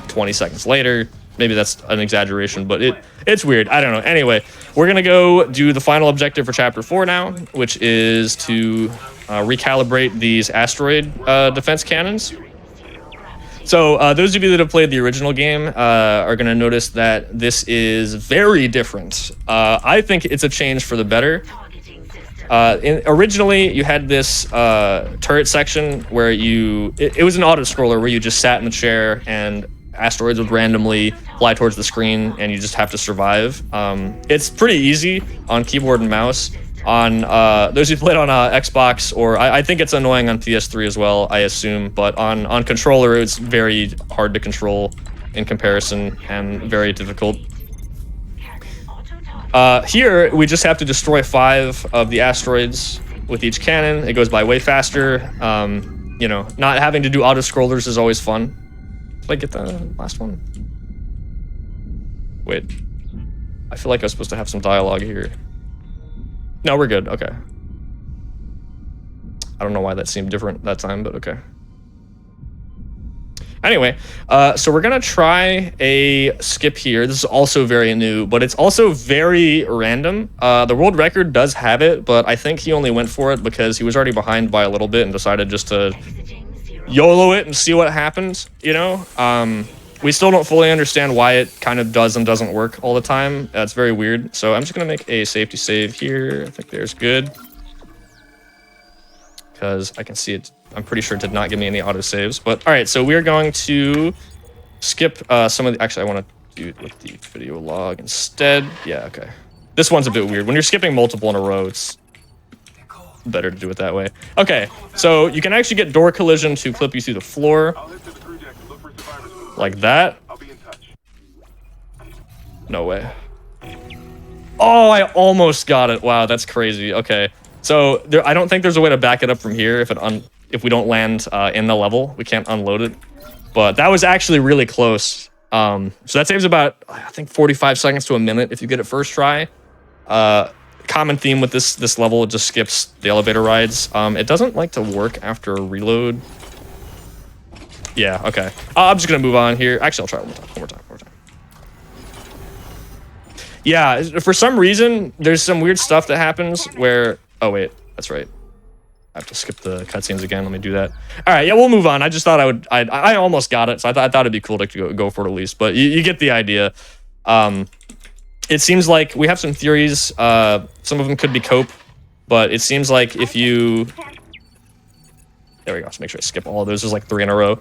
20 seconds later. Maybe that's an exaggeration, but it's weird. I don't know. Anyway, we're going to go do the final objective for Chapter 4 now, which is to recalibrate these asteroid defense cannons. So those of you that have played the original game are going to notice that this is very different. I think it's a change for the better. Originally, you had this turret section where it was an auto-scroller where you just sat in the chair and asteroids would randomly fly towards the screen and you just have to survive. It's pretty easy on keyboard and mouse. On those who played on Xbox, or I think it's annoying on PS3 as well, I assume, but on controller it's very hard to control in comparison and very difficult. Here we just have to destroy 5 of the asteroids with each cannon. It goes by way faster. You know, not having to do auto scrollers is always fun. Did I get the last one? Wait, I feel like I was supposed to have some dialogue here. No, we're good. Okay. I don't know why that seemed different that time, but okay. Anyway, so we're gonna try a skip here. This is also very new, but it's also very random. The world record does have it, but I think he only went for it because he was already behind by a little bit and decided just to YOLO it and see what happens, you know? We still don't fully understand why it kind of does and doesn't work all the time. It's very weird. So I'm just gonna make a safety save here. I think there's good. Because I can see it. I'm pretty sure it did not give me any auto saves. But all right, so we're going to skip some of the, actually I want to do it with the video log instead. Yeah, okay. This one's a bit weird. When you're skipping multiple in a row, it's better to do it that way. Okay, so you can actually get door collision to clip you through the floor. Like that. No way. Oh, I almost got it. Wow, that's crazy. Okay. So I don't think there's a way to back it up from here if we don't land in the level. We can't unload it. But that was actually really close. So that saves about, I think, 45 seconds to a minute if you get it first try. Common theme with this level, it just skips the elevator rides. It doesn't like to work after a reload. Yeah, okay. I'm just gonna move on here. Actually, I'll try it one more time. Yeah, for some reason, there's some weird stuff that happens where... Oh, wait, that's right. I have to skip the cutscenes again. Let me do that. All right, yeah, we'll move on. I just thought I almost got it, so I thought it'd be cool to go for it at least. But you get the idea. It seems like we have some theories. Some of them could be cope, but it seems like if you... There we go. Let's make sure I skip all of those. There's like 3 in a row.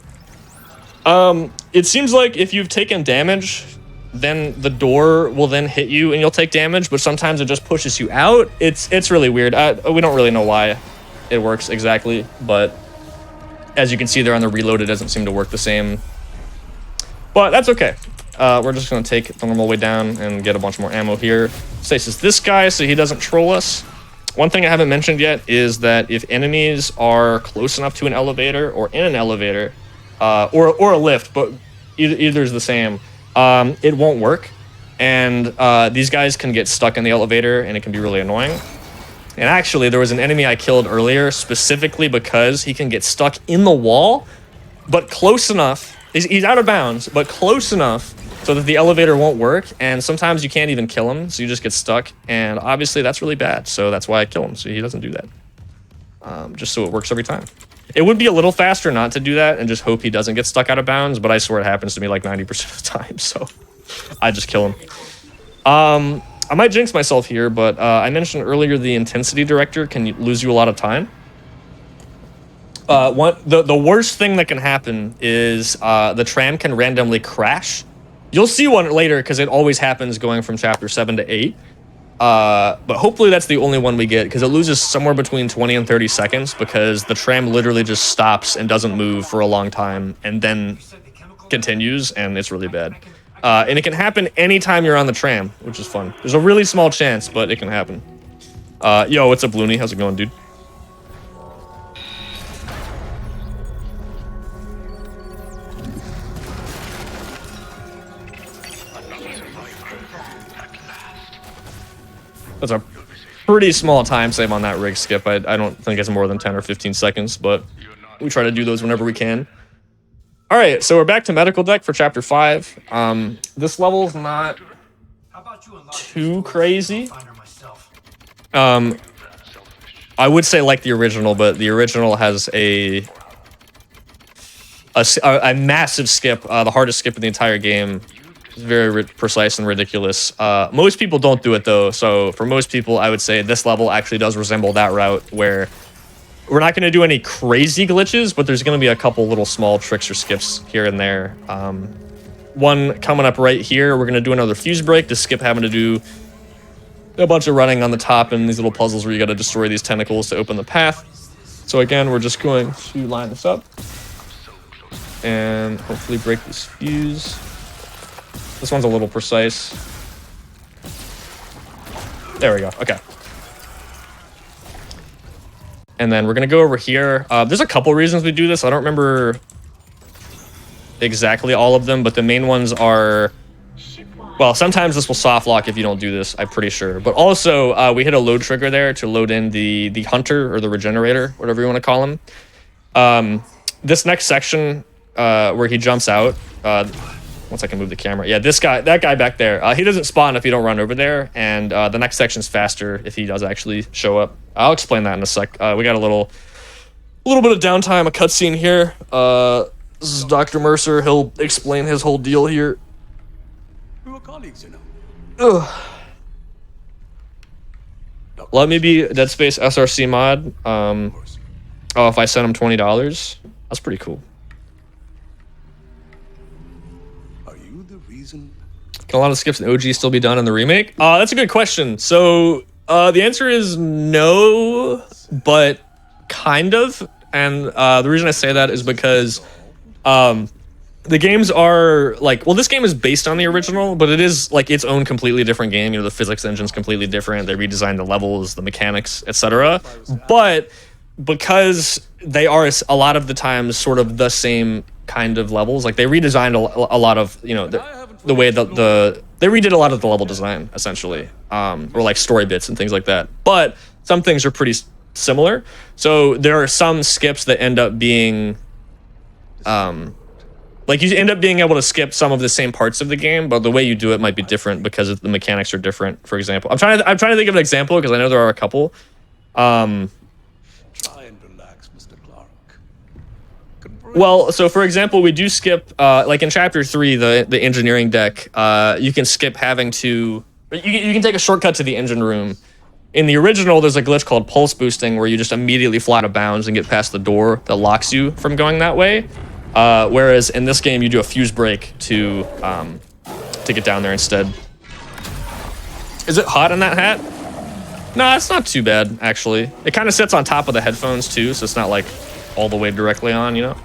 It seems like if you've taken damage, then the door will then hit you and you'll take damage, but sometimes it just pushes you out. It's really weird. We don't really know why it works exactly, but as you can see there on the reload, it doesn't seem to work the same. But that's okay. We're just going to take the normal way down and get a bunch more ammo here. Stasis this guy so he doesn't troll us. One thing I haven't mentioned yet is that if enemies are close enough to an elevator or in an elevator, or a lift, but either is the same, it won't work. And these guys can get stuck in the elevator and it can be really annoying. And actually, there was an enemy I killed earlier specifically because he can get stuck in the wall, but close enough. He's out of bounds, but close enough so that the elevator won't work. And sometimes you can't even kill him, so you just get stuck. And obviously, that's really bad. So that's why I kill him, so he doesn't do that. Just so it works every time. It would be a little faster not to do that and just hope he doesn't get stuck out of bounds, but I swear it happens to me like 90% of the time, so I just kill him. I might jinx myself here, but I mentioned earlier the intensity director can lose you a lot of time. The worst thing that can happen is the tram can randomly crash. You'll see one later because it always happens going from chapter 7 to 8. But hopefully that's the only one we get because it loses somewhere between 20 and 30 seconds because the tram literally just stops and doesn't move for a long time and then continues, and it's really bad. And it can happen anytime you're on the tram, which is fun. There's a really small chance, but it can happen. Yo, what's up, Looney? How's it going, dude? That's a pretty small time save on that rig skip. I don't think it's more than 10 or 15 seconds, but we try to do those whenever we can. All right, so we're back to medical deck for chapter 5. This level's not too crazy. I would say like the original, but the original has a a massive skip, the hardest skip in the entire game. It's very precise and ridiculous. Most people don't do it though, so for most people, I would say this level actually does resemble that route where we're not going to do any crazy glitches, but there's going to be a couple little small tricks or skips here and there. One coming up right here, we're going to do another fuse break to skip having to do a bunch of running on the top and these little puzzles where you got to destroy these tentacles to open the path. So again, we're just going to line this up and hopefully break this fuse. This one's a little precise. There we go. Okay. And then we're going to go over here. There's a couple reasons we do this. I don't remember exactly all of them, but the main ones are... Well, sometimes this will soft lock if you don't do this, I'm pretty sure. But also, we hit a load trigger there to load in the hunter or the regenerator, whatever you want to call him. This next section where he jumps out... once I can move the camera. Yeah, that guy back there, he doesn't spawn if you don't run over there, and the next section's faster if he does actually show up. I'll explain that in a sec. We got a little bit of downtime, a cutscene here. This is Dr. Mercer. He'll explain his whole deal here. We were colleagues, you know. Ugh. Let me be Dead Space SRC mod. Oh, if I sent him $20, that's pretty cool. Can a lot of skips in OG still be done in the remake? That's a good question. So the answer is no, but kind of. And the reason I say that is because the games are like, well, this game is based on the original, but it is like its own completely different game. You know, the physics engine's completely different. They redesigned the levels, the mechanics, etc. But because they are a lot of the times sort of the same kind of levels, like they redesigned a lot of, you know, the way that they redid a lot of the level design essentially, or like story bits and things like that. But some things are pretty similar. So there are some skips that end up being, like you end up being able to skip some of the same parts of the game, but the way you do it might be different because the mechanics are different. For example, I'm trying to think of an example because I know there are a couple. Well, so for example, we do skip, like in Chapter 3, the engineering deck, you can skip having to... You can take a shortcut to the engine room. In the original, there's a glitch called pulse boosting where you just immediately fly out of bounds and get past the door that locks you from going that way. Whereas in this game, you do a fuse break to get down there instead. Is it hot in that hat? No, it's not too bad, actually. It kind of sits on top of the headphones, too, so it's not, like, all the way directly on, you know?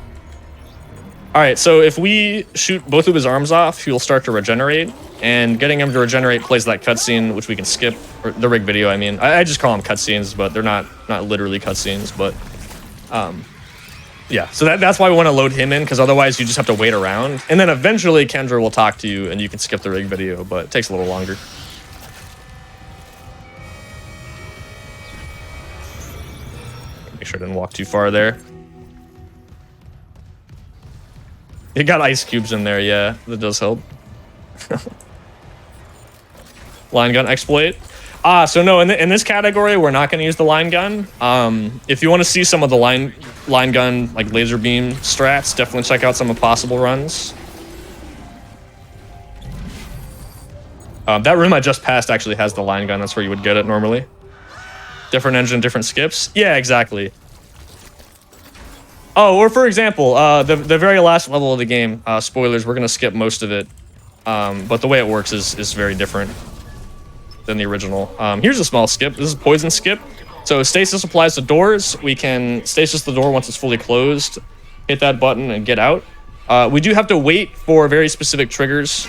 Alright, so if we shoot both of his arms off, he'll start to regenerate, and getting him to regenerate plays that cutscene, which we can skip, or the rig video, I mean. I just call them cutscenes, but they're not literally cutscenes, but, yeah. So that's why we want to load him in, because otherwise you just have to wait around, and then eventually Kendra will talk to you, and you can skip the rig video, but it takes a little longer. Make sure I didn't walk too far there. It got ice cubes in there, yeah. That does help. Line gun exploit. So no, in this category, we're not going to use the line gun. If you want to see some of the line gun, like laser beam strats, definitely check out some of Possible runs. That room I just passed actually has the line gun. That's where you would get it normally. Different engine, different skips. Yeah, exactly. Oh, or for example, the very last level of the game, spoilers, we're going to skip most of it. But the way it works is very different than the original. Here's a small skip. This is poison skip. So stasis applies to doors. We can stasis the door once it's fully closed, hit that button and get out. We do have to wait for very specific triggers.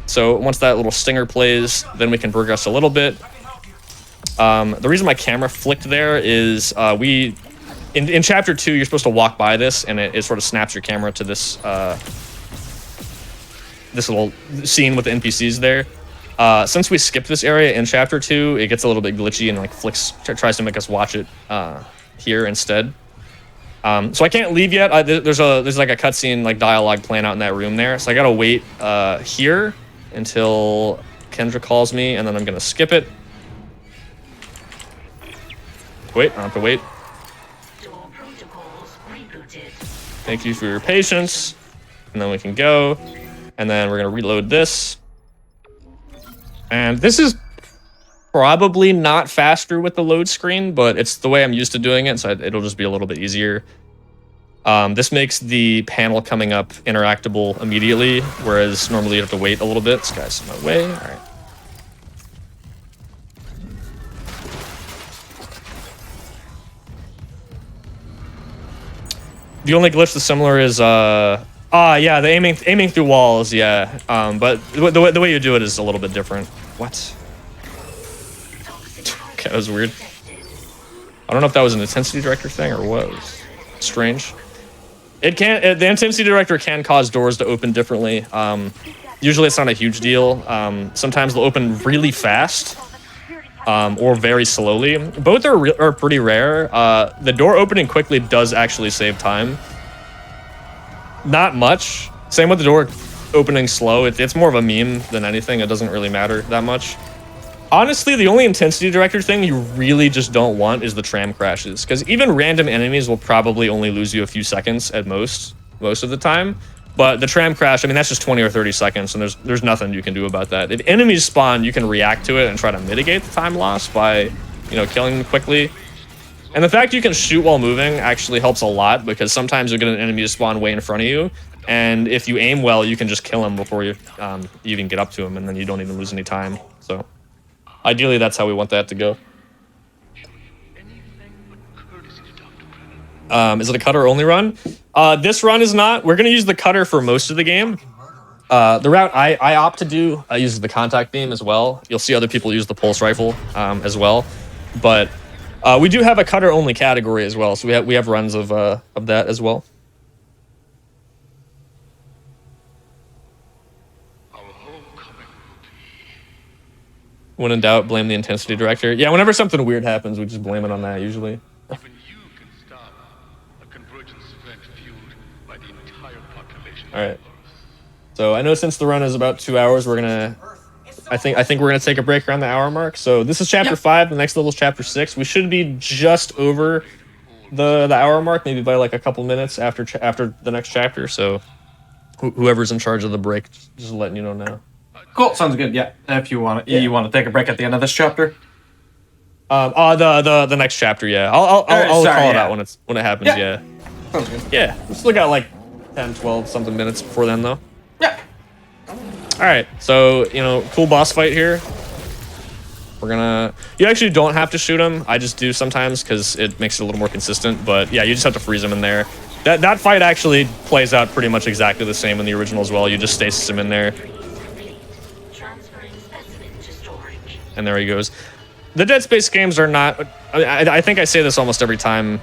So once that little stinger plays, then we can progress a little bit. The reason my camera flicked there is in Chapter 2, you're supposed to walk by this, and it sort of snaps your camera to this this little scene with the NPCs there. Since we skipped this area in Chapter 2, it gets a little bit glitchy and like tries to make us watch it here instead. So I can't leave yet. There's like a cutscene like dialogue playing out in that room there, so I gotta wait here until Kendra calls me, and then I'm gonna skip it. Wait, I don't have to wait. Thank you for your patience. And then we can go. And then we're going to reload this. And this is probably not faster with the load screen, but it's the way I'm used to doing it, so it'll just be a little bit easier. This makes the panel coming up interactable immediately, whereas normally you have to wait a little bit. This guy's in my way. All right. The only glitch that's similar is yeah, the aiming through walls, yeah. But the way you do it is a little bit different. What? Okay, that was weird. I don't know if that was an intensity director thing or what. It was strange. It can the intensity director can cause doors to open differently. Usually it's not a huge deal. Sometimes they'll open really fast. Or very slowly. Both are pretty rare. The door opening quickly does actually save time. Not much. Same with the door opening slow. It's more of a meme than anything. It doesn't really matter that much. Honestly, the only intensity director thing you really just don't want is the tram crashes, because even random enemies will probably only lose you a few seconds at most of the time. But the tram crash, I mean, that's just 20 or 30 seconds, and there's nothing you can do about that. If enemies spawn, you can react to it and try to mitigate the time loss by, killing them quickly. And the fact you can shoot while moving actually helps a lot, because sometimes you'll get an enemy to spawn way in front of you, and if you aim well, you can just kill him before you even get up to him, and then you don't even lose any time. So, ideally, that's how we want that to go. Is it a cutter only run? This run is not. We're going to use the cutter for most of the game. The route I opt to do uses the contact beam as well. You'll see other people use the pulse rifle as well. But we do have a cutter only category as well, so we have runs of that as well. When in doubt, blame the intensity director. Yeah, whenever something weird happens, we just blame it on that usually. All right. So I know since the run is about 2 hours, we're gonna. I think we're gonna take a break around the hour mark. So this is chapter 5. The next level is chapter 6. We should be just over the hour mark, maybe by like a couple minutes after the next chapter. So whoever's in charge of the break, just letting you know now. Cool. Sounds good. Yeah. If you want to, you want to take a break at the end of this chapter. The next chapter. Yeah. I'll call it out when it happens. Yeah. Sounds good. Yeah. We still got like 10, 12 something minutes before then though. Yeah. All right. So, cool boss fight here. You actually don't have to shoot him. I just do sometimes because it makes it a little more consistent. But yeah, you just have to freeze him in there. That fight actually plays out pretty much exactly the same in the original as well. You just stasis him in there. And there he goes. The Dead Space games are not. I think I say this almost every time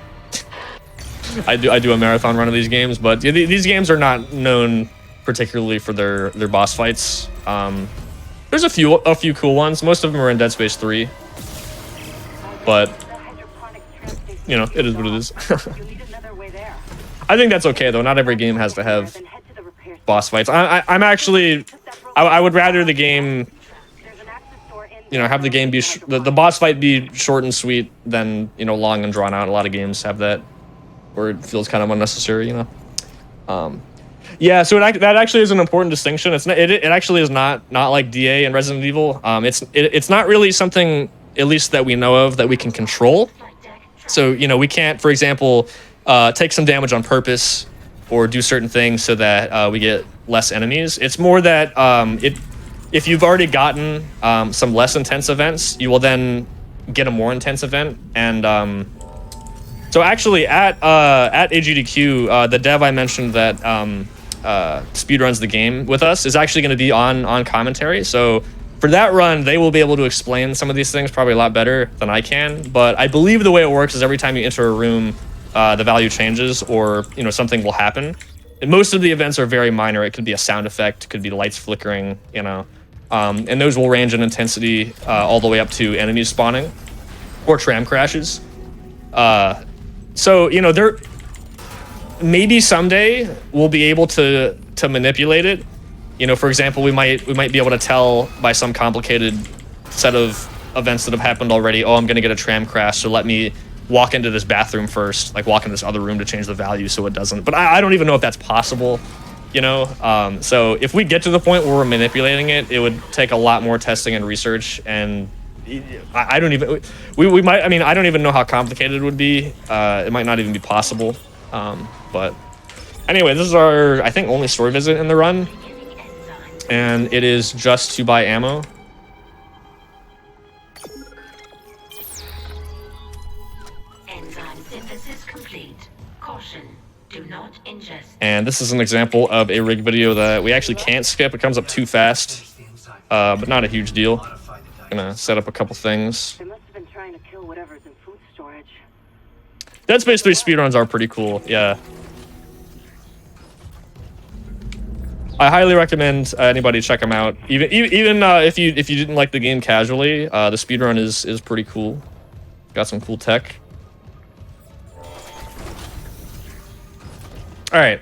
I do a marathon run of these games, but these games are not known particularly for their boss fights. There's a few cool ones. Most of them are in Dead Space 3, but it is what it is. I think that's okay though. Not every game has to have boss fights. I'm actually. I would rather the game. Have the game be the boss fight be short and sweet than long and drawn out. A lot of games have that, where it feels kind of unnecessary. Yeah. So that actually is an important distinction. It actually is not like DA and Resident Evil. It's not really something, at least that we know of, that we can control. So we can't, for example, take some damage on purpose or do certain things so that we get less enemies. It's more that if you've already gotten some less intense events, you will then get a more intense event. And so actually at GDQ, the dev I mentioned that speedruns the game with us is actually going to be on commentary. So for that run, they will be able to explain some of these things probably a lot better than I can. But I believe the way it works is every time you enter a room, the value changes, or something will happen. And most of the events are very minor. It could be a sound effect, it could be lights flickering, and those will range in intensity all the way up to enemies spawning or tram crashes. So there maybe someday we'll be able to manipulate it. For example, we might be able to tell by some complicated set of events that have happened already. Oh, I'm going to get a tram crash, so let me walk into this bathroom first, like walk in this other room to change the value so it doesn't. But I don't even know if that's possible, you know? So if we get to the point where we're manipulating it, it would take a lot more testing and research, and I don't even, we might, I mean, I don't even know how complicated it would be. It might not even be possible. But anyway, this is our, I think, only story visit in the run, and it is just to buy ammo. Enzyme synthesis complete. Caution, do not ingest. And this is an example of a rig video that we actually can't skip. It comes up too fast, but not a huge deal. Gonna set up a couple things. They must have been trying to kill whatever's in food storage. Dead Space 3 speedruns are pretty cool, yeah. I highly recommend anybody check them out. Even if you didn't like the game casually, the speedrun is pretty cool. Got some cool tech. All right.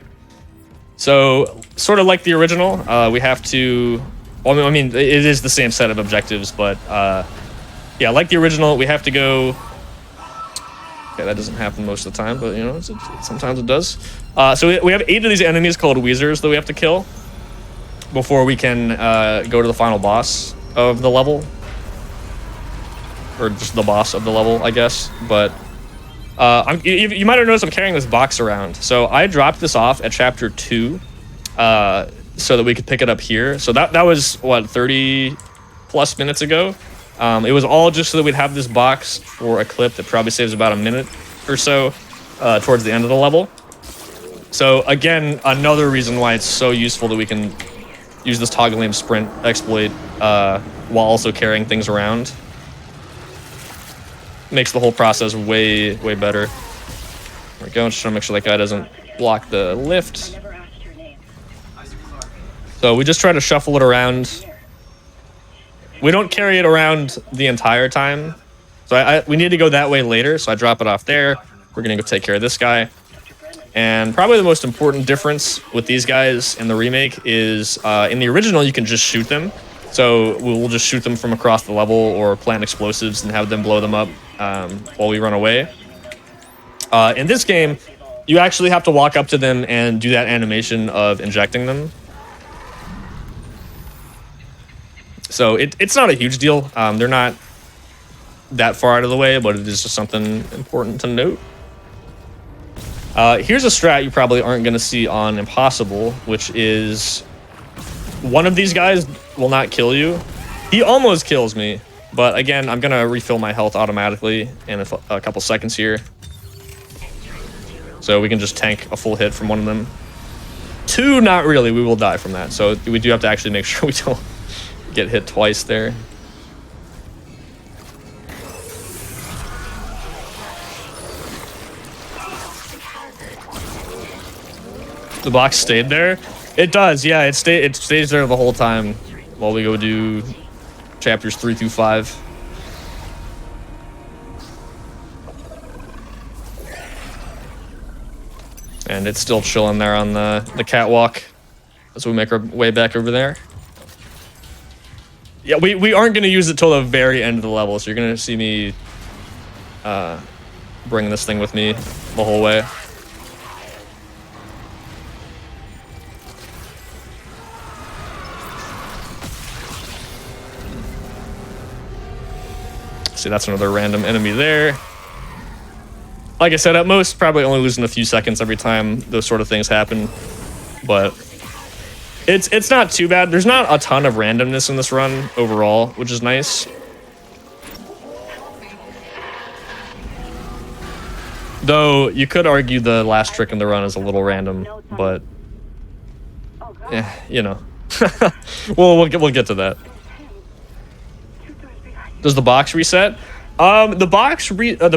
So sort of like the original, we have to. Well, I mean, it is the same set of objectives, but yeah, like the original, we have to go. Okay, that doesn't happen most of the time, but you know, sometimes it does. So we have 8 of these enemies called Weezers that we have to kill before we can go to the final boss of the level, or just the boss of the level, I guess. But you might have noticed I'm carrying this box around. So I dropped this off at chapter 2, so that we could pick it up here. So that was what, 30 plus minutes ago. It was all just so that we'd have this box for a clip that probably saves about a minute or so towards the end of the level. So again, another reason why it's so useful that we can use this toggle aim sprint exploit while also carrying things around. Makes the whole process way better. There we go. Just trying to make sure that guy doesn't block the lift. So we just try to shuffle it around. We don't carry it around the entire time. So we need to go that way later. So I drop it off there. We're going to go take care of this guy. And probably the most important difference with these guys in the remake is in the original, you can just shoot them. So we'll just shoot them from across the level or plant explosives and have them blow them up while we run away. In this game, you actually have to walk up to them and do that animation of injecting them. So it's not a huge deal. They're not that far out of the way, but it is just something important to note. Here's a strat you probably aren't going to see on Impossible, which is one of these guys will not kill you. He almost kills me, but again, I'm going to refill my health automatically in a couple seconds here. So we can just tank a full hit from one of them. 2, not really. We will die from that. So we do have to actually make sure we don't get hit twice there. The box stayed there? It does, yeah. It stays there the whole time while we go do chapters 3 through 5. And it's still chilling there on the catwalk as we make our way back over there. Yeah, we aren't going to use it till the very end of the level, so you're going to see me bring this thing with me the whole way. See, that's another random enemy there. Like I said, at most, probably only losing a few seconds every time those sort of things happen. But it's not too bad. There's not a ton of randomness in this run overall, which is nice. Though you could argue the last trick in the run is a little random, but yeah, you know. we'll get to that. Does the box reset? The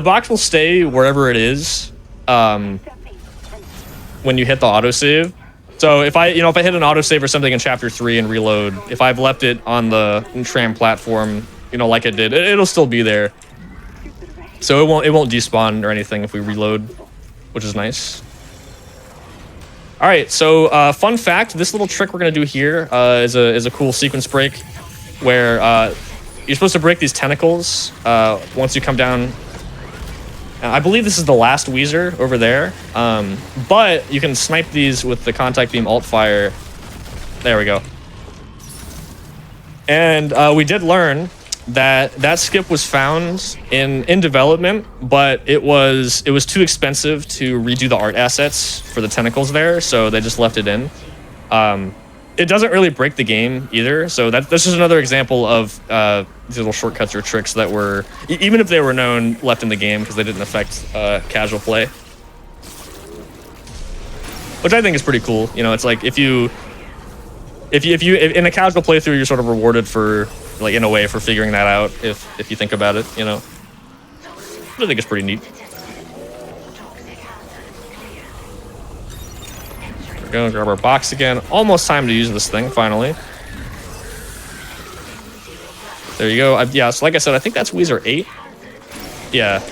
box will stay wherever it is when you hit the autosave. So if I hit an autosave or something in chapter 3 and reload, if I've left it on the tram platform, like it did, it'll still be there. So it won't despawn or anything if we reload, which is nice. All right, so fun fact: this little trick we're gonna do here is a cool sequence break, where you're supposed to break these tentacles once you come down I believe this is the last Weezer over there. But you can snipe these with the contact beam alt fire. There we go. And we did learn that that skip was found in development, but it was too expensive to redo the art assets for the tentacles there, so they just left it in. It doesn't really break the game either, so this is another example of these little shortcuts or tricks that were, even if they were known, left in the game because they didn't affect casual play. Which I think is pretty cool. You know, it's like if you in a casual playthrough, you're sort of rewarded for, like, in a way, for figuring that out. If you think about it, you know, I think it's pretty neat. There we go, grab our box again. Almost time to use this thing finally. There you go. Yeah, so like I said, I think that's Weezer 8. Yeah,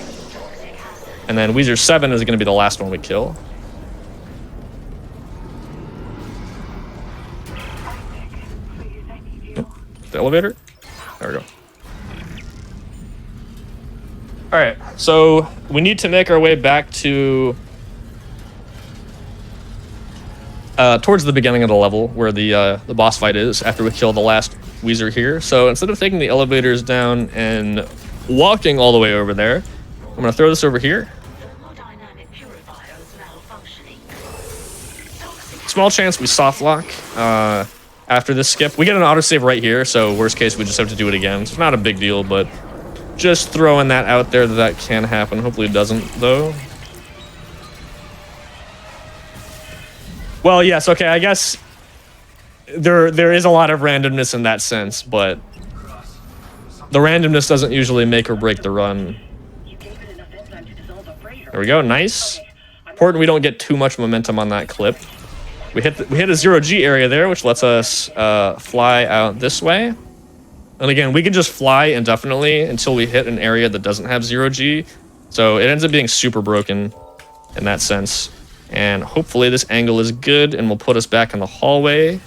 and then Weezer 7 is going to be the last one we kill. The elevator? There we go. All right, so we need to make our way back to towards the beginning of the level where the boss fight is after we kill the last Weezer here. So instead of taking the elevators down and walking all the way over there, I'm gonna throw this over here. Small chance we soft lock after this skip. We get an autosave right here, so worst case we just have to do it again. It's not a big deal, but just throwing that out there that can happen. Hopefully it doesn't, though. Well, yes, okay, I guess there is a lot of randomness in that sense, but the randomness doesn't usually make or break the run. There we go, nice. Important we don't get too much momentum on that clip. We hit a 0G area there, which lets us fly out this way. And again, we can just fly indefinitely until we hit an area that doesn't have 0G. So it ends up being super broken in that sense. And hopefully this angle is good and will put us back in the hallway.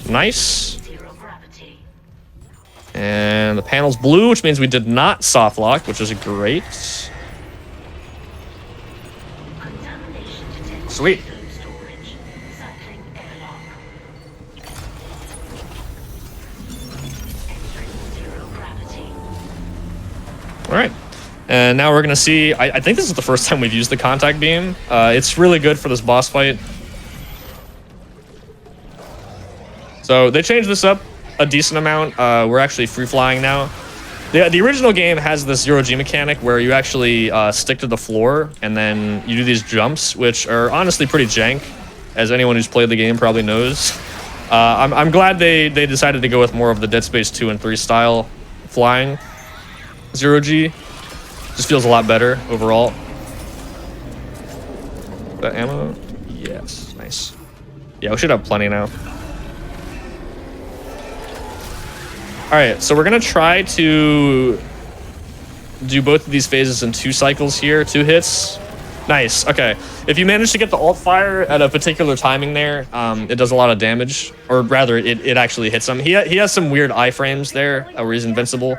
Nice. And the panel's blue, which means we did not soft lock, which is great. Sweet. All right, and now we're gonna see, I think this is the first time we've used the contact beam. It's really good for this boss fight. So they changed this up a decent amount. We're actually free flying now. The original game has this 0G mechanic where you actually stick to the floor and then you do these jumps, which are honestly pretty jank, as anyone who's played the game probably knows. I'm glad they decided to go with more of the Dead Space 2 and 3 style flying. 0G just feels a lot better overall. That ammo? Yes, nice. Yeah, we should have plenty now. All right, so we're gonna try to do both of these phases in 2 cycles here, 2 hits. Nice, okay. If you manage to get the alt fire at a particular timing there, it does a lot of damage, or rather, it actually hits him. He has some weird iframes there where he's invincible.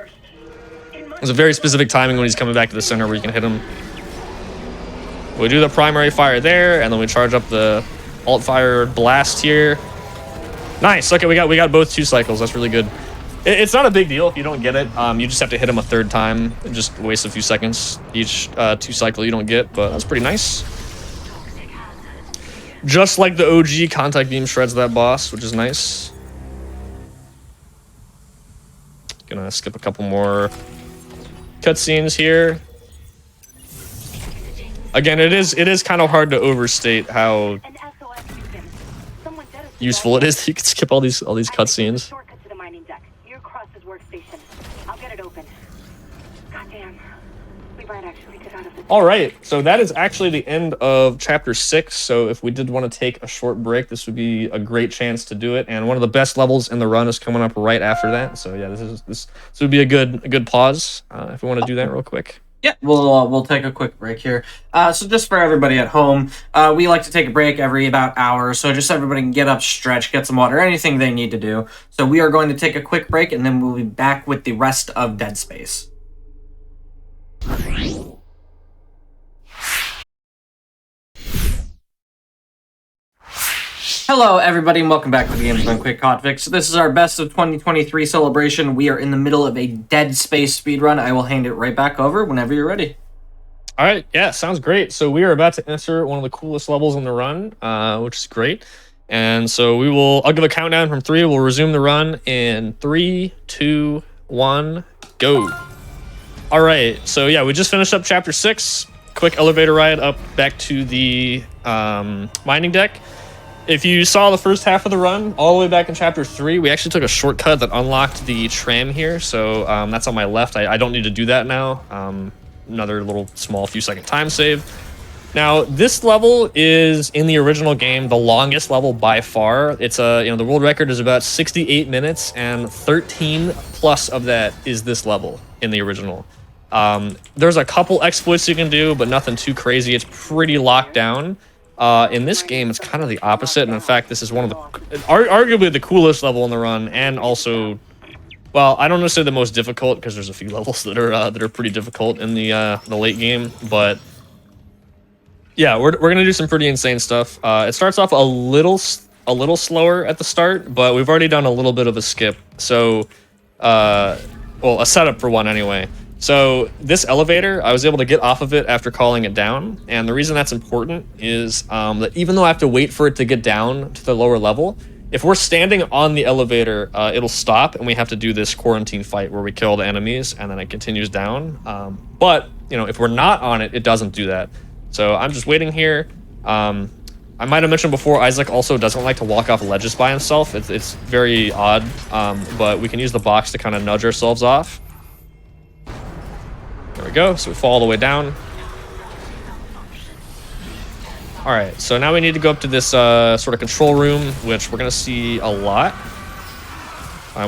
There's a very specific timing when he's coming back to the center where you can hit him. We do the primary fire there, and then we charge up the alt fire blast here. Nice, okay, we got both 2 cycles, that's really good. It's not a big deal if you don't get it. You just have to hit him a 3rd time. It just wastes a few seconds each 2 cycle you don't get, but that's pretty nice. Just like the OG, contact beam shreds that boss, which is nice. Gonna skip a couple more cutscenes here. Again, it is kind of hard to overstate how useful it is that you can skip all these cutscenes. All right, so that is actually the end of chapter 6. So if we did want to take a short break, this would be a great chance to do it. And one of the best levels in the run is coming up right after that. So yeah, this would be a good pause if we want to do that real quick. Yeah, we'll take a quick break here. So just for everybody at home, we like to take a break every about hour. So just so everybody can get up, stretch, get some water, anything they need to do. So we are going to take a quick break, and then we'll be back with the rest of Dead Space. Hello, everybody, and welcome back to the Games Done Quick Hotfix. This is our best of 2023 celebration. We are in the middle of a Dead Space speedrun. I will hand it right back over whenever you're ready. All right, yeah, sounds great. So we are about to enter one of the coolest levels in the run, which is great. And so I'll give a countdown from 3. We'll resume the run in 3, 2, 1, go. All right, so yeah, we just finished up chapter 6. Quick elevator ride up back to the mining deck. If you saw the first half of the run, all the way back in chapter 3, we actually took a shortcut that unlocked the tram here. So that's on my left. I don't need to do that now. Another little small few second time save. Now, this level is, in the original game, the longest level by far. It's the world record is about 68 minutes, and 13 plus of that is this level in the original. There's a couple exploits you can do, but nothing too crazy. It's pretty locked down. In this game, it's kind of the opposite, and in fact, this is one of the arguably the coolest level in the run, and also, well, I don't know, say the most difficult, because there's a few levels that are pretty difficult in the late game, but yeah, we're gonna do some pretty insane stuff. It starts off a little slower at the start, but we've already done a little bit of a skip, so well, a setup for one anyway. So this elevator, I was able to get off of it after calling it down. And the reason that's important is that even though I have to wait for it to get down to the lower level, if we're standing on the elevator, it'll stop and we have to do this quarantine fight where we kill the enemies and then it continues down. But, if we're not on it, it doesn't do that. So I'm just waiting here. I might have mentioned before, Isaac also doesn't like to walk off ledges by himself. It's very odd, but we can use the box to kind of nudge ourselves off. There we go, so we fall all the way down. All right, so now we need to go up to this sort of control room, which we're gonna see a lot.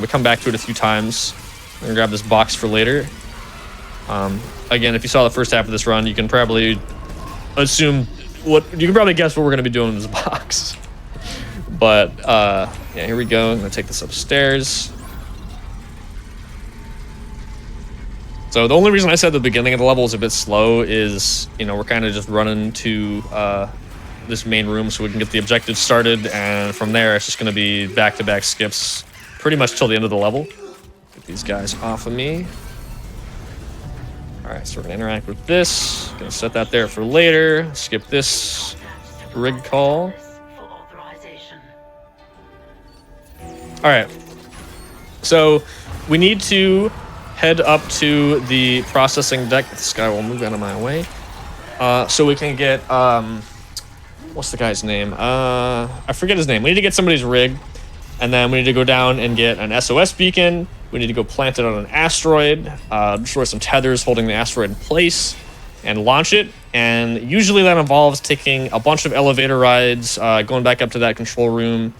We come back to it a few times. I'm gonna grab this box for later. Again, if you saw the first half of this run, you can probably assume you can probably guess what we're gonna be doing in this box. But yeah, here we go. I'm gonna take this upstairs. So the only reason I said the beginning of the level is a bit slow is, we're kind of just running to this main room so we can get the objective started, and from there it's just going to be back-to-back skips pretty much till the end of the level. Get these guys off of me. All right, so we're going to interact with this. Going to set that there for later. Skip this rig call. All right, so we need to head up to the processing deck. This guy will move out of my way. So we can get, what's the guy's name? I forget his name. We need to get somebody's rig, and then we need to go down and get an SOS beacon. We need to go plant it on an asteroid, destroy some tethers holding the asteroid in place, and launch it. And usually that involves taking a bunch of elevator rides, going back up to that control room,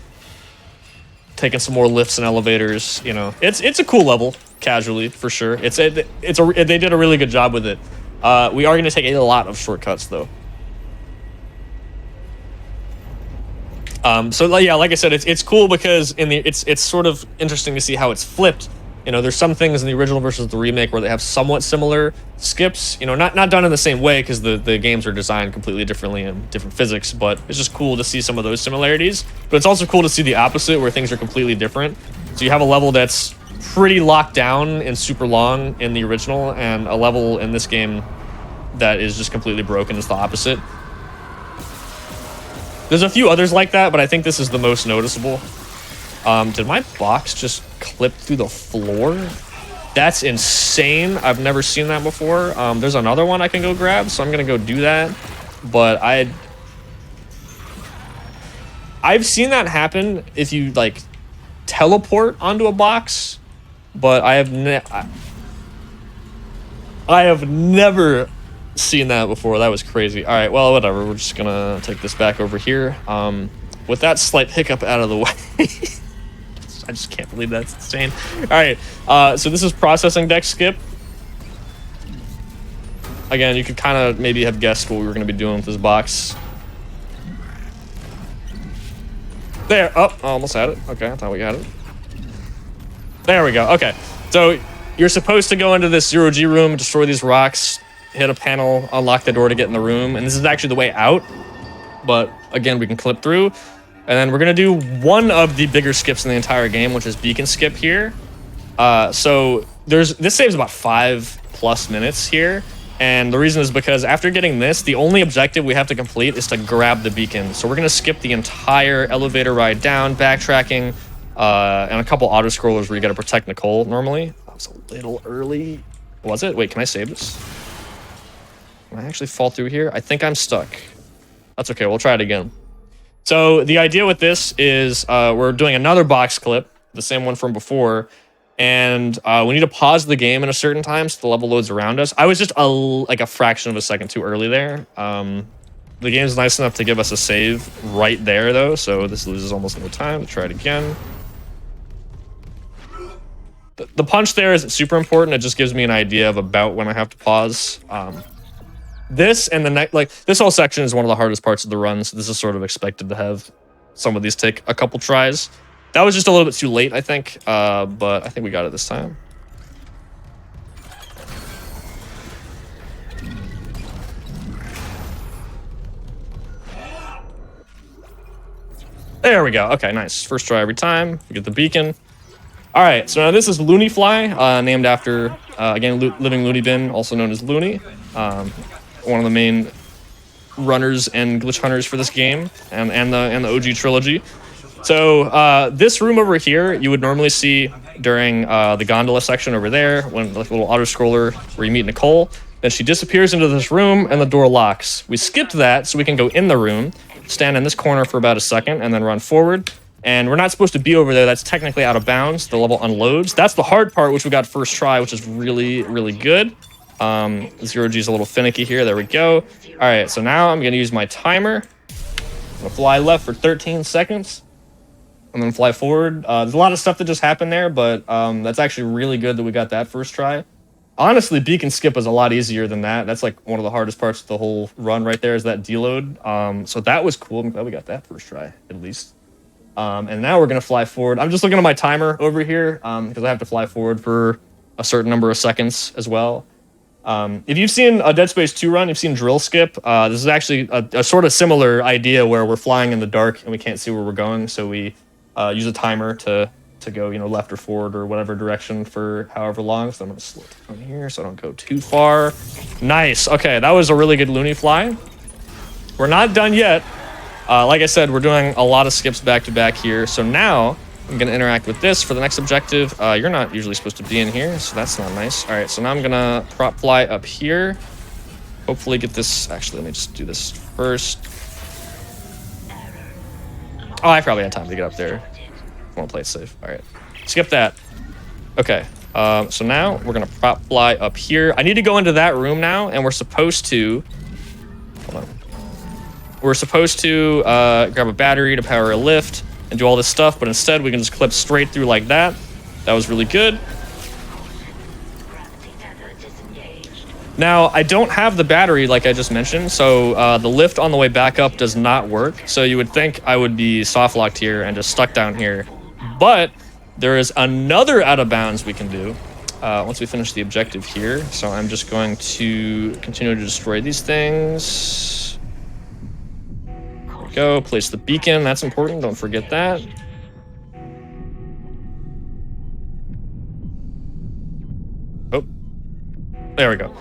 taking some more lifts and elevators. It's a cool level. Casually, for sure. They did a really good job with it. We are going to take a lot of shortcuts though. So yeah, like I said, it's cool because it's sort of interesting to see how it's flipped. There's some things in the original versus the remake where they have somewhat similar skips. Not done in the same way because the games are designed completely differently and different physics. But it's just cool to see some of those similarities. But it's also cool to see the opposite where things are completely different. So you have a level that's pretty locked down and super long in the original, and a level in this game that is just completely broken is the opposite. There's a few others like that, but I think this is the most noticeable. Did my box just clip through the floor? That's insane. I've never seen that before. There's another one I can go grab, so I'm gonna go do that. But I've seen that happen if you teleport onto a box, but I have never seen that before. That was crazy. All right, well, whatever. We're just gonna take this back over here. With that slight hiccup out of the way. I just can't believe that's insane. All right, so this is processing deck skip. Again, you could kind of maybe have guessed what we were gonna be doing with this box. There. Oh, almost had it. Okay, I thought we got it. There we go. Okay, so you're supposed to go into this 0G room, destroy these rocks, hit a panel, unlock the door to get in the room, and this is actually the way out. But again, we can clip through. And then we're going to do one of the bigger skips in the entire game, which is beacon skip here. So this saves about 5+ minutes here. And the reason is because after getting this, the only objective we have to complete is to grab the beacon. So we're going to skip the entire elevator ride down, backtracking, and a couple auto-scrollers where you got to protect Nicole normally. That was a little early. Was it? Wait, can I save this? Can I actually fall through here? I think I'm stuck. That's okay. We'll try it again. So the idea with this is we're doing another box clip, the same one from before, and we need to pause the game at a certain time so the level loads around us. I was just like a fraction of a second too early there. The game is nice enough to give us a save right there, though, so this loses almost no time. To try it again. The punch there is super important. It just gives me an idea of about when I have to pause. This and the next, like this whole section is one of the hardest parts of the run, so this is sort of expected to have some of these take a couple tries. That was just a little bit too late, I think, but I think we got it this time. There we go. Okay, nice. First try every time. We get the beacon. All right, so now this is Looney Fly, named after, again, Living Looney Bin, also known as Looney. One of the main runners and glitch hunters for this game and the OG trilogy. So this room over here you would normally see during the gondola section over there, when like a little auto scroller where you meet Nicole. Then she disappears into this room and the door locks. We skipped that so we can go in the room, stand in this corner for about a second, and then run forward. And we're not supposed to be over there. That's technically out of bounds. The level unloads. That's the hard part, which we got first try, which is really, really good. Zero G's a little finicky here. There we go. All right, so now I'm going to use my timer. I'm going to fly left for 13 seconds. And then fly forward. There's a lot of stuff that just happened there, but that's actually really good that we got that first try. Honestly, beacon skip is a lot easier than that. That's like one of the hardest parts of the whole run right there is that deload. So that was cool. I'm glad we got that first try, at least. And now we're going to fly forward. I'm just looking at my timer over here because I have to fly forward for a certain number of seconds as well. If you've seen a Dead Space 2 run, you've seen drill skip. This is actually a sort of similar idea where we're flying in the dark and we can't see where we're going. So we use a timer to go, left or forward or whatever direction for however long. So I'm going to slow down here so I don't go too far. Nice. Okay, that was a really good Looney Fly. We're not done yet. Like I said, we're doing a lot of skips back to back here. So now I'm going to interact with this for the next objective. You're not usually supposed to be in here, so that's not nice. All right, so now I'm going to prop fly up here. Hopefully get this. Actually, let me just do this first. Oh, I probably had time to get up there. I want to play it safe. All right, skip that. Okay, so now we're going to prop fly up here. I need to go into that room now, and we're supposed to... Hold on. We're supposed to grab a battery to power a lift and do all this stuff, but instead we can just clip straight through like that. That was really good. Now, I don't have the battery like I just mentioned, so the lift on the way back up does not work. So you would think I would be soft locked here and just stuck down here. But there is another out of bounds we can do once we finish the objective here. So I'm just going to continue to destroy these things. There we go. Place the beacon. That's important. Don't forget that. Oh, there we go.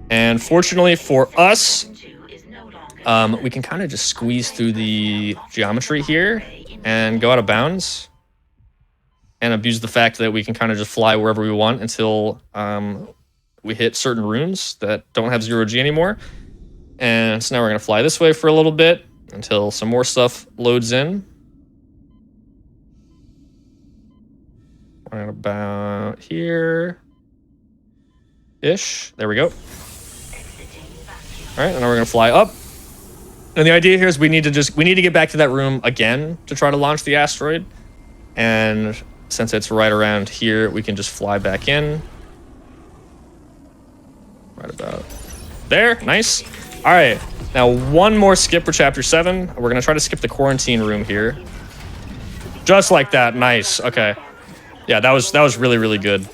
And fortunately for us, we can kind of just squeeze through the geometry here and go out of bounds and abuse the fact that we can kind of just fly wherever we want until we hit certain rooms that don't have 0G anymore. And so now we're going to fly this way for a little bit until some more stuff loads in. Right about here ish. There we go. All right, and now we're gonna fly up. And the idea here is we need to get back to that room again to try to launch the asteroid. And since it's right around here, we can just fly back in. Right about there. Nice. All right. Now one more skip for chapter 7. We're gonna try to skip the quarantine room here. Just like that. Nice. Okay. Yeah, that was really, really good.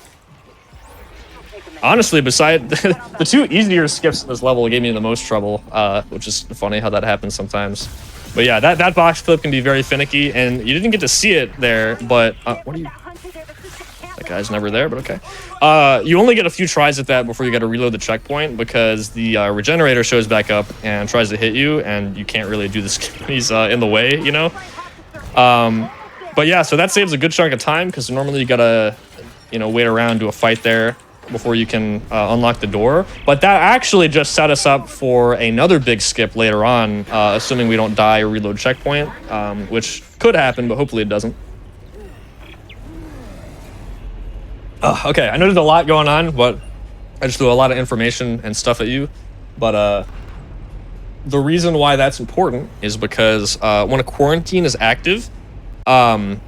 Honestly, beside the two easier skips in this level gave me the most trouble, which is funny how that happens sometimes. But yeah, that box flip can be very finicky, and you didn't get to see it there, but what are you? That guy's never there, but okay. You only get a few tries at that before you got to reload the checkpoint, because the regenerator shows back up and tries to hit you, and you can't really do this. He's in the way, you know. But yeah, so that saves a good chunk of time, because normally you gotta, you know, wait around, do a fight there before you can unlock the door. But that actually just set us up for another big skip later on, assuming we don't die or reload checkpoint, which could happen, but hopefully it doesn't. Okay, I know there's a lot going on, but I just threw a lot of information and stuff at you. But the reason why that's important is because when a quarantine is active, other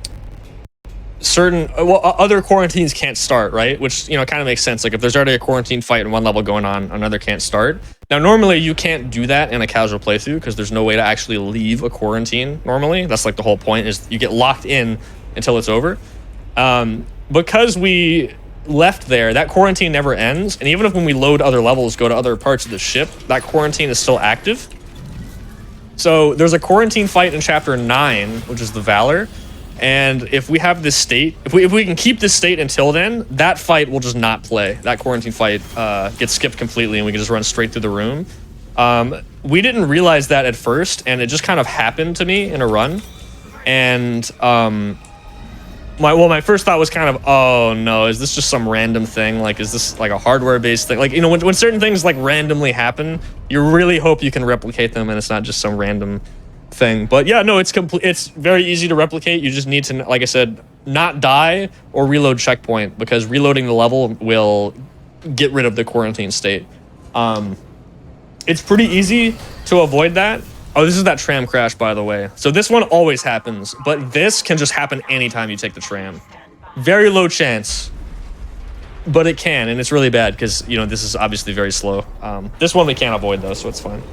quarantines can't start, right? Which, you know, kind of makes sense. Like if there's already a quarantine fight in one level going on, another can't start. Now, normally you can't do that in a casual playthrough because there's no way to actually leave a quarantine normally. That's like the whole point, is you get locked in until it's over. Because we left there, that quarantine never ends. And even if when we load other levels, go to other parts of the ship, that quarantine is still active. So there's a quarantine fight in chapter 9, which is the Valor. And if we have this state, if we can keep this state until then, that fight will just not play. That quarantine fight gets skipped completely, and we can just run straight through the room. We didn't realize that at first, and it just kind of happened to me in a run. And my first thought was kind of, oh no, is this just some random thing? Like, is this like a hardware-based thing? Like, you know, when certain things like randomly happen, you really hope you can replicate them, and it's not just some random thing. But yeah, no, it's very easy to replicate. You just need to, like I said, not die or reload checkpoint, because reloading the level will get rid of the quarantine state. It's pretty easy to avoid that. Oh, this is that tram crash, by the way. So this one always happens, but this can just happen anytime you take the tram. Very low chance, but it can, and it's really bad because, you know, this is obviously very slow. This one we can't avoid though, so it's fine.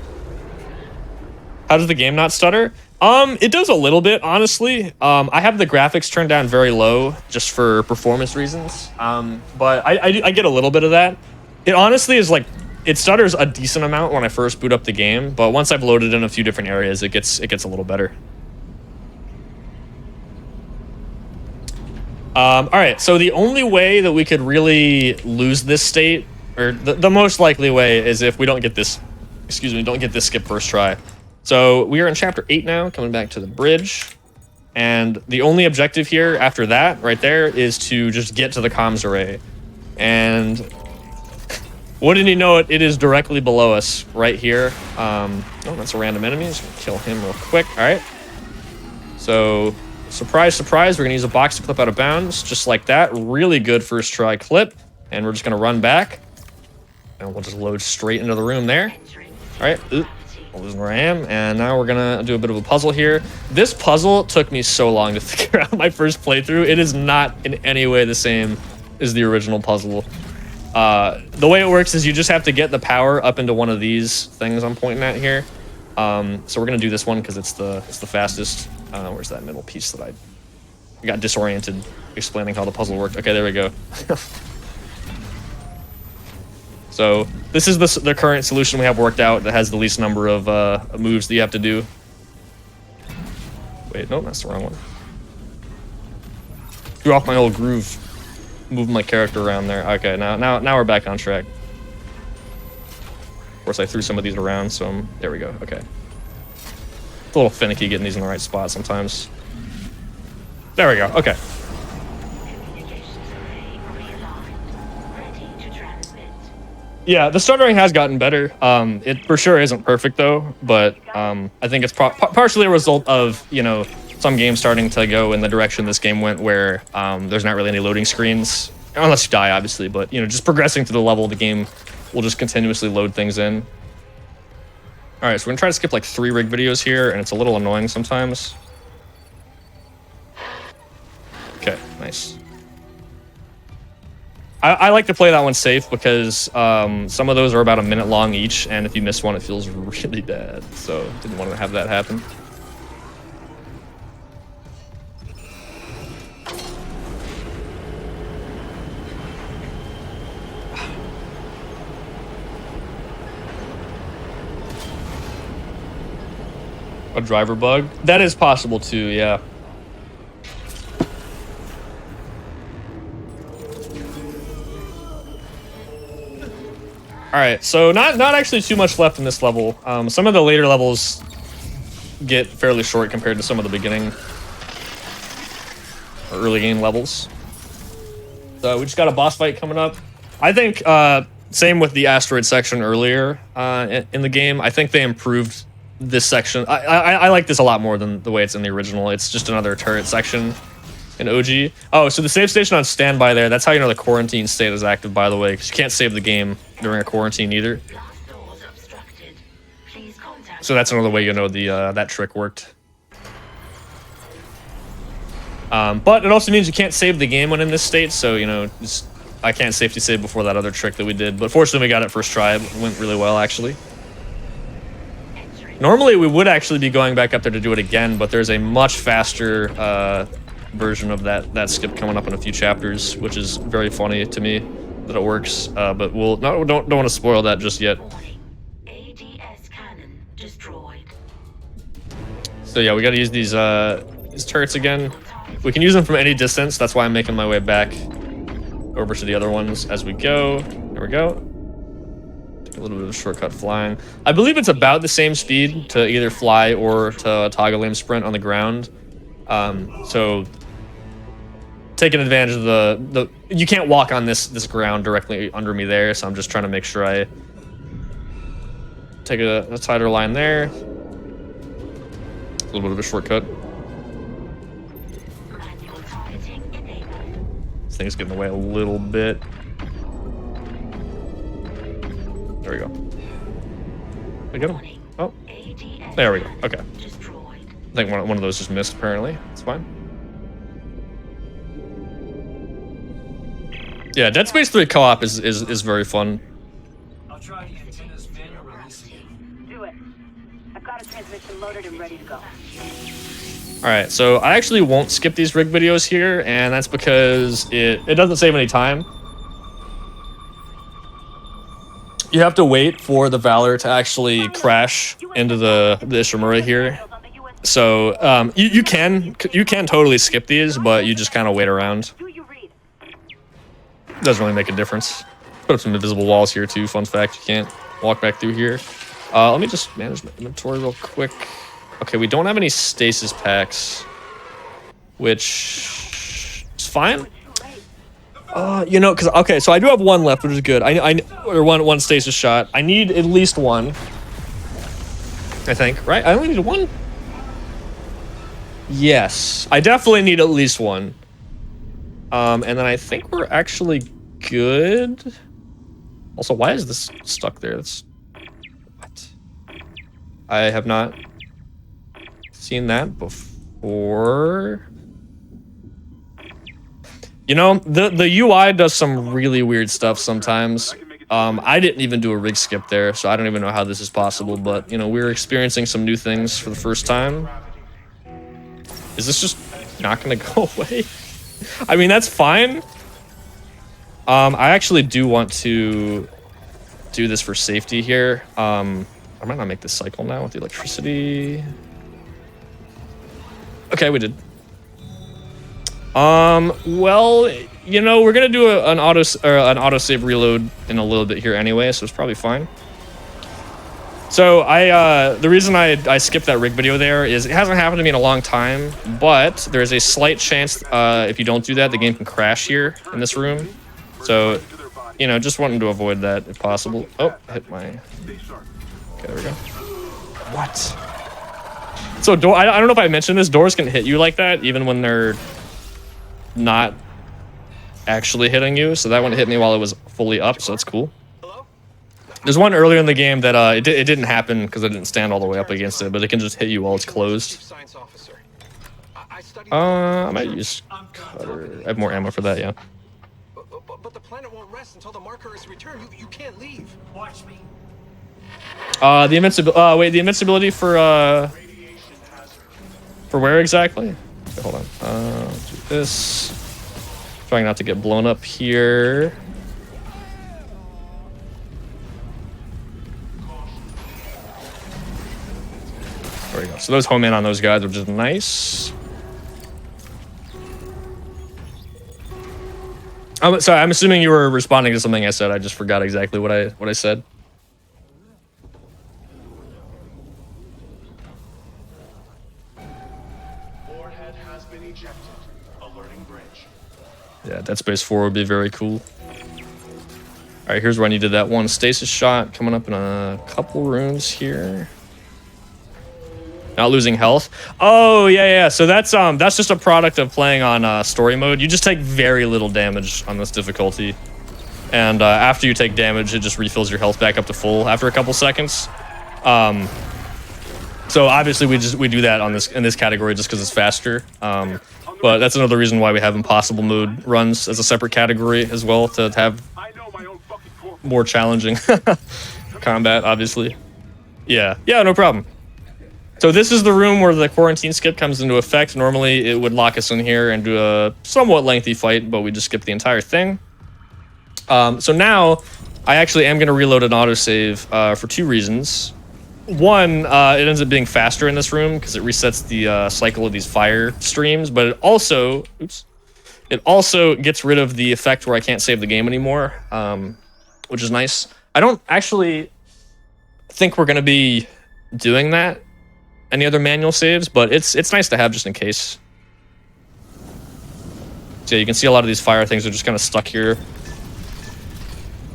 How does the game not stutter? It does a little bit, honestly. I have the graphics turned down very low just for performance reasons. But I get a little bit of that. It honestly is like, it stutters a decent amount when I first boot up the game, but once I've loaded in a few different areas, it gets a little better. All right, so the only way that we could really lose this state, or the most likely way, is if we don't get this, don't get this skip first try. So we are in chapter 8 now, coming back to the bridge. And the only objective here after that, right there, is to just get to the comms array. And wouldn't you know it, it is directly below us right here. Oh, that's a random enemy. Just gonna kill him real quick. All right. So, surprise, surprise, we're gonna use a box to clip out of bounds, just like that. Really good first try clip. And we're just gonna run back. And we'll just load straight into the room there. All right. I'm losing where I am, and now we're gonna do a bit of a puzzle here. This puzzle took me so long to figure out my first playthrough. It is not in any way the same as the original puzzle. The way it works is you just have to get the power up into one of these things I'm pointing at here. So we're gonna do this one because it's the fastest. Where's that middle piece that I got disoriented explaining how the puzzle worked? Okay, there we go. So this is the current solution we have worked out that has the least number of moves that you have to do. Wait, no, that's the wrong one. Threw off my whole groove, moving my character around there. Okay, now we're back on track. Of course, I threw some of these around, so there we go. Okay, it's a little finicky getting these in the right spot sometimes. There we go. Okay. Yeah, the stuttering has gotten better. It for sure isn't perfect though, but I think it's partially a result of, you know, some games starting to go in the direction this game went, where there's not really any loading screens, unless you die, obviously. But, you know, just progressing through the level, the game will just continuously load things in. All right, so we're gonna try to skip like 3 rig videos here, and it's a little annoying sometimes. Okay, nice. I like to play that one safe because some of those are about a minute long each, and if you miss one, it feels really bad. So didn't want to have that happen. A driver bug? That is possible too, yeah. All right, so not actually too much left in this level. Some of the later levels get fairly short compared to some of the beginning or early game levels. So we just got a boss fight coming up. I think same with the asteroid section earlier in the game. I think they improved this section. I like this a lot more than the way it's in the original. It's just another turret section in OG. Oh, so the save station on standby there, that's how you know the quarantine state is active, by the way, because you can't save the game during a quarantine either. So that's another way you know that trick worked. But it also means you can't save the game when in this state, so, you know, I can't safety save before that other trick that we did. But fortunately, we got it first try. It went really well, actually. Normally, we would actually be going back up there to do it again, but there's a much faster version of that skip coming up in a few chapters, which is very funny to me that it works. But we'll don't want to spoil that just yet. ADS cannon destroyed. So yeah, we got to use these turrets again. We can use them from any distance. That's why I'm making my way back over to the other ones as we go. There we go. Take a little bit of a shortcut flying. I believe it's about the same speed to either fly or to toggle aim sprint on the ground. So taking advantage of the you can't walk on this ground directly under me there, so I'm just trying to make sure I take a tighter line there. A little bit of a shortcut. This thing's getting away a little bit. There we go. I get him. Oh, there we go. Okay. I think one of those just missed. Apparently, it's fine. Yeah, Dead Space 3 co-op is very fun. I'll try the antenna's manual release again. Do it. I've got a transmission loaded and ready to go. All right, so I actually won't skip these rig videos here, and that's because it doesn't save any time. You have to wait for the Valor to actually crash into the Ishimura here. So you can totally skip these, but you just kind of wait around. Doesn't really make a difference. Put up some invisible walls here too. Fun fact: you can't walk back through here. Let me just manage my inventory real quick. Okay, we don't have any stasis packs, which is fine. You know, because okay, so I do have one left, which is good. Or one stasis shot. I need at least one. I think, right? I only need one. Yes, I definitely need at least one. And then I think we're actually good. Also, why is this stuck there? That's what? I have not seen that before. You know, the UI does some really weird stuff sometimes. I didn't even do a rig skip there, so I don't even know how this is possible, but, you know, we're experiencing some new things for the first time. Is this just not going to go away? I mean, that's fine. I actually do want to do this for safety here. I might not make this cycle now with the electricity. Okay, we did. Well, you know, we're gonna do an autosave reload in a little bit here anyway, so it's probably fine. So the reason I skipped that rig video there is it hasn't happened to me in a long time, but there's a slight chance if you don't do that, the game can crash here in this room. So, you know, just wanting to avoid that if possible. Oh, hit my. Okay, there we go. What? So I don't know if I mentioned this. Doors can hit you like that even when they're not actually hitting you. So that one hit me while it was fully up, so that's cool. There's one earlier in the game that it didn't happen because I didn't stand all the way up against it, but it can just hit you while it's closed. I might use cutter. I have more ammo for that, yeah. But the planet won't rest until the marker is returned. You can't leave. Watch me. The invincibility. Wait, the invincibility for where exactly? Okay, hold on. Let's do this. Trying not to get blown up here. There we go. So those home in on those guys, which is nice. Oh, sorry, I'm assuming you were responding to something I said. I just forgot exactly what I said. Warhead has been ejected. Alerting bridge. Yeah, Dead Space 4 would be very cool. All right, here's where I needed that one stasis shot coming up in a couple rooms here. Not losing health. Oh yeah. So that's just a product of playing on story mode. You just take very little damage on this difficulty, and after you take damage, it just refills your health back up to full after a couple seconds. So obviously we do that on in this category just because it's faster. But that's another reason why we have impossible mode runs as a separate category as well, to have more challenging combat, obviously. Yeah, no problem. So this is the room where the quarantine skip comes into effect. Normally it would lock us in here and do a somewhat lengthy fight, but we just skipped the entire thing. So now I actually am going to reload an autosave for 2 reasons. One, it ends up being faster in this room because it resets the cycle of these fire streams, but it also, it also gets rid of the effect where I can't save the game anymore, which is nice. I don't actually think we're going to be doing that, any other manual saves, but it's nice to have just in case. So yeah, you can see a lot of these fire things are just kind of stuck here.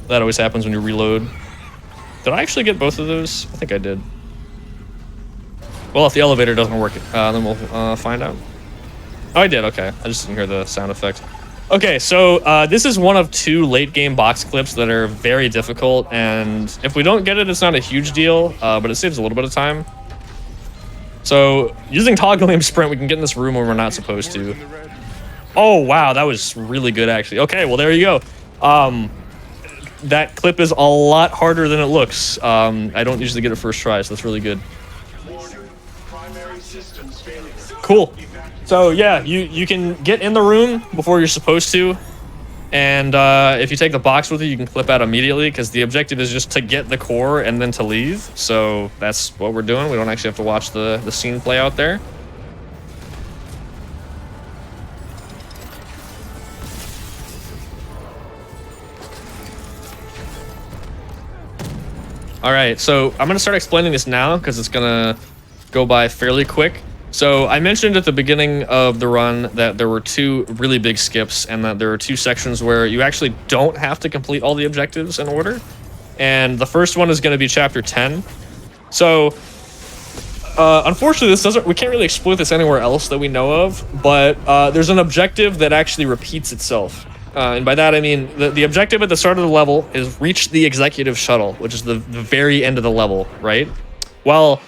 That always happens when you reload. Did I actually get both of those? I think I did. Well, if the elevator doesn't work, then we'll find out. Oh, I did. Okay. I just didn't hear the sound effect. Okay, so this is one of 2 late game box clips that are very difficult, and if we don't get it, it's not a huge deal, but it saves a little bit of time. So using toggle aim sprint, we can get in this room when we're not supposed to. Oh, wow. That was really good, actually. Okay, well, there you go. That clip is a lot harder than it looks. I don't usually get it first try, so that's really good. Cool. So yeah, you can get in the room before you're supposed to, and if you take the box with you, you can clip out immediately because the objective is just to get the core and then to leave. So that's what we're doing. We don't actually have to watch the scene play out there. All right, so I'm gonna start explaining this now because it's gonna go by fairly quick. So I mentioned at the beginning of the run that there were 2 really big skips and that there were 2 sections where you actually don't have to complete all the objectives in order. And the first one is gonna be chapter 10. So unfortunately, we can't really exploit this anywhere else that we know of, but there's an objective that actually repeats itself. And by that, I mean, the objective at the start of the level is reach the executive shuttle, which is the very end of the level, right? Well,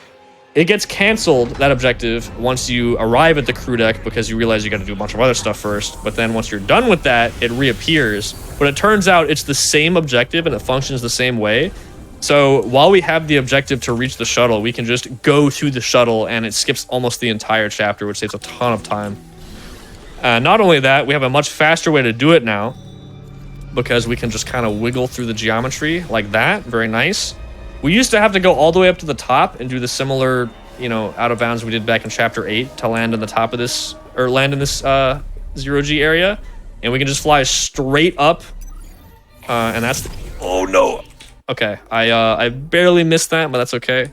it gets canceled, that objective, once you arrive at the crew deck because you realize you got to do a bunch of other stuff first. But then once you're done with that, it reappears. But it turns out it's the same objective and it functions the same way. So while we have the objective to reach the shuttle, we can just go to the shuttle and it skips almost the entire chapter, which saves a ton of time. Not only that, we have a much faster way to do it now because we can just kind of wiggle through the geometry like that. Very nice. We used to have to go all the way up to the top and do the similar, out of bounds we did back in chapter 8 to land on the top of this, or land in this 0G area. And we can just fly straight up. And that's oh no. Okay, I barely missed that, but that's okay.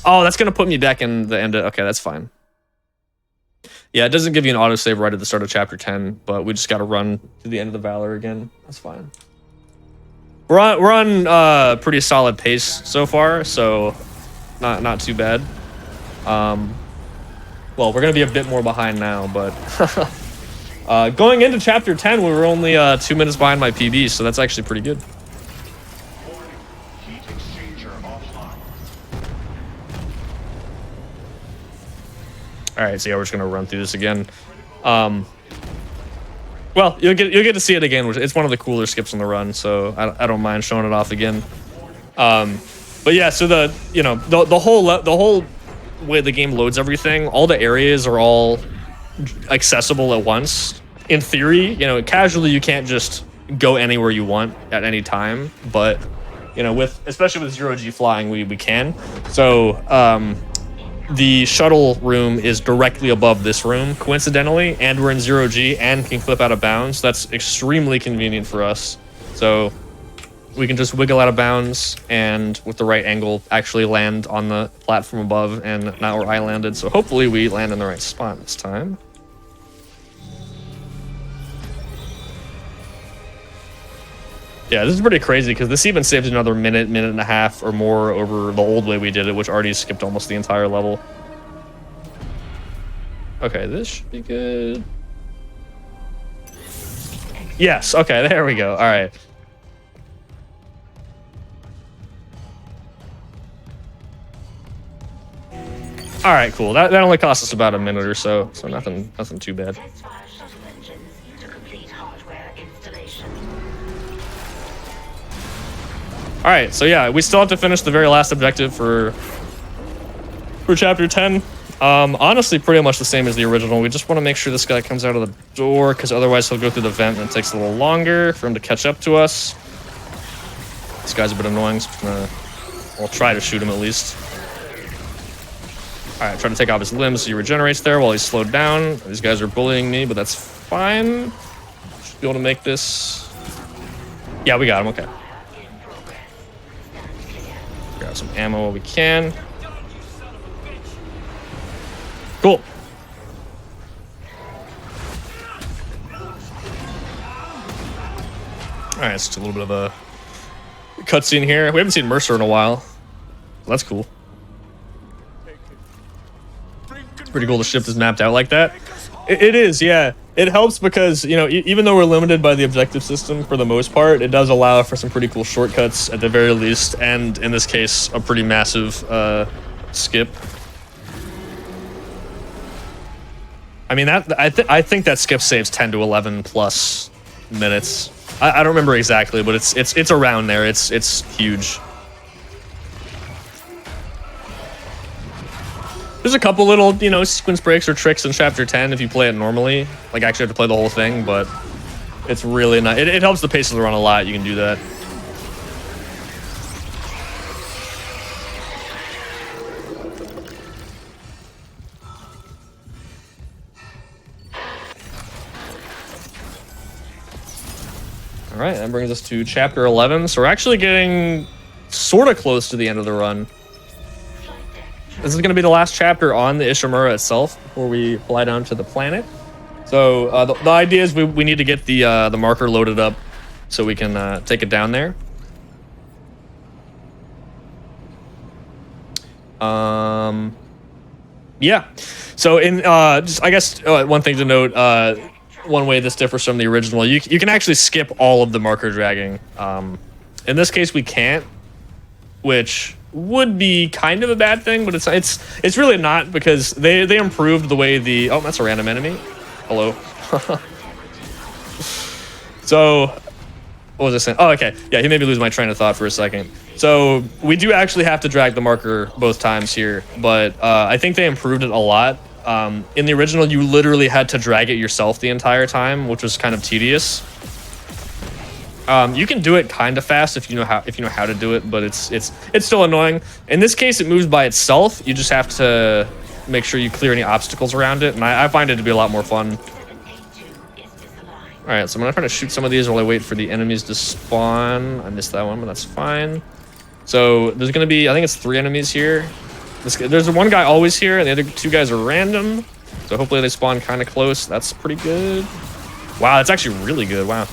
Oh, that's gonna put me back in the end of, okay, that's fine. Yeah, it doesn't give you an autosave right at the start of chapter 10, but we just gotta run to the end of the Valor again. That's fine. We're on pretty solid pace so far, so not too bad. Well, we're gonna be a bit more behind now, but going into chapter 10, we were only 2 minutes behind my PB, so that's actually pretty good. All right, so yeah, we're just gonna run through this again. Well, you'll get to see it again. It's one of the cooler skips on the run, so I don't mind showing it off again. But yeah, so the whole way the game loads everything, all the areas are all accessible at once. In theory, casually you can't just go anywhere you want at any time, but especially with 0G flying, we can. So the shuttle room is directly above this room, coincidentally, and we're in 0G and can flip out of bounds. That's extremely convenient for us. So we can just wiggle out of bounds and with the right angle actually land on the platform above and not where I landed. So hopefully we land in the right spot this time. Yeah, this is pretty crazy because this even saves another minute and a half or more over the old way we did it, which already skipped almost the entire level. Okay, this should be good. Yes, okay, there we go. All right. All right, cool. That only cost us about a minute or so, so nothing too bad. Test fire shuttle engines to complete hardware installation. All right, so yeah, we still have to finish the very last objective for chapter 10. Honestly, pretty much the same as the original. We just want to make sure this guy comes out of the door, because otherwise he'll go through the vent and it takes a little longer for him to catch up to us. This guy's a bit annoying, so I'll try to shoot him at least. All right, try to take off his limbs so he regenerates there while he's slowed down. These guys are bullying me, but that's fine. Should be able to make this. Yeah, we got him, okay. Grab some ammo while we can. Cool. All right, it's just a little bit of a cutscene here. We haven't seen Mercer in a while. That's cool. It's pretty cool the ship is mapped out like that. It is, yeah. It helps because, you know, even though we're limited by the objective system for the most part, it does allow for some pretty cool shortcuts at the very least, and in this case, a pretty massive skip. I mean, I think that skip saves 10 to 11 plus minutes. I don't remember exactly, but it's around there. It's huge. There's a couple little, you know, sequence breaks or tricks in Chapter 10 if you play it normally. Like, actually have to play the whole thing, but it's really not. It helps the pace of the run a lot. You can do that. All right, that brings us to Chapter 11. So we're actually getting sort of close to the end of the run. This is going to be the last chapter on the Ishimura itself before we fly down to the planet. So the idea is we need to get the marker loaded up so we can take it down there. Yeah. So in just I guess one thing to note, one way this differs from the original, you can actually skip all of the marker dragging. In this case, we can't, which would be kind of a bad thing, but it's really not, because they improved the way the that's a random enemy. Hello. So what was I saying? Oh, okay. Yeah, he made me lose my train of thought for a second. So we do actually have to drag the marker both times here, but I think they improved it a lot. In the original, you literally had to drag it yourself the entire time, which was kind of tedious. You can do it kind of fast if you know how to do it, but it's still annoying. In this case, it moves by itself. You just have to make sure you clear any obstacles around it, and I find it to be a lot more fun. All right, so I'm gonna try to shoot some of these while I wait for the enemies to spawn. I missed that one, but that's fine. So there's gonna be, I think it's 3 enemies here. There's one guy always here, and the other 2 guys are random. So hopefully they spawn kind of close. That's pretty good. Wow, that's actually really good. Wow.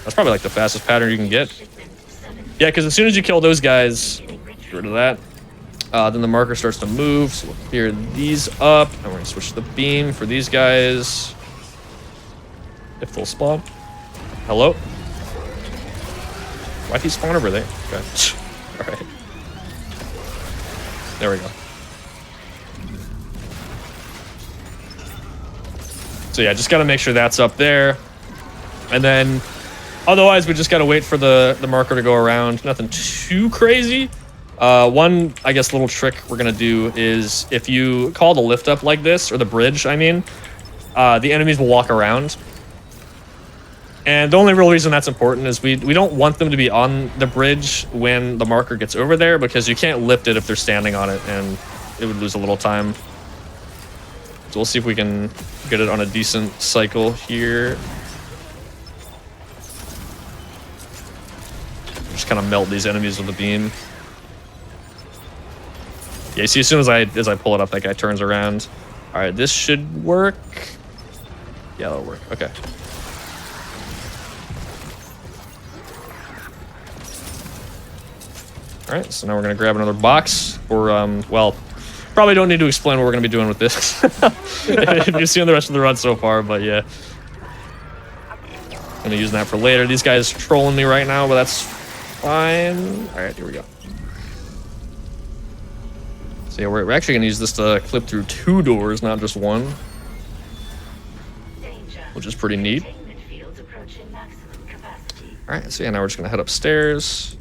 That's probably like the fastest pattern you can get. Yeah, because as soon as you kill those guys, get rid of that, then the marker starts to move. So we'll clear these up, and we're gonna switch the beam for these guys. If they'll spawn. Hello? Why'd he spawn over there? Okay. Alright. There we go. So yeah, just gotta make sure that's up there. And then otherwise we just gotta wait for the marker to go around. Nothing too crazy. One, I guess, little trick we're gonna do is if you call the lift up like this, or the bridge, I mean, the enemies will walk around. And the only real reason that's important is we don't want them to be on the bridge when the marker gets over there, because you can't lift it if they're standing on it, and it would lose a little time. So we'll see if we can get it on a decent cycle here. Just kind of melt these enemies with the beam. Yeah, you see, as soon as I pull it up, that guy turns around. All right, this should work. Yeah, that'll work. Okay. All right, so now we're gonna grab another box. Or well, probably don't need to explain what we're gonna be doing with this. If you've seen the rest of the run so far, but yeah, gonna use that for later. These guys trolling me right now, but that's fine. All right, here we go. So yeah, we're actually gonna use this to clip through 2 doors, not just one, which is pretty neat. All right, so yeah, now we're just gonna head upstairs.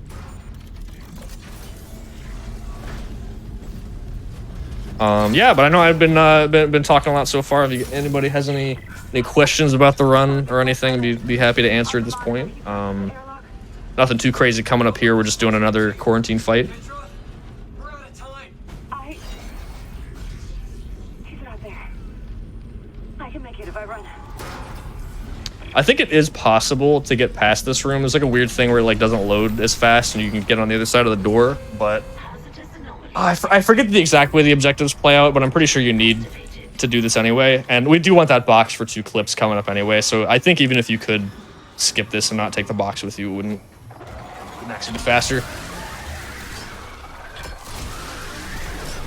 Yeah, but I know I've been talking a lot so far. If anybody has any questions about the run or anything, be happy to answer at this point. Nothing too crazy coming up here. We're just doing another quarantine fight. We're out of time. He's not there. I can make it if I run. I think it is possible to get past this room. There's like a weird thing where it like doesn't load as fast and you can get on the other side of the door, but I forget the exact way the objectives play out, but I'm pretty sure you need to do this anyway. And we do want that box for 2 clips coming up anyway, so I think even if you could skip this and not take the box with you, it wouldn't actually be faster.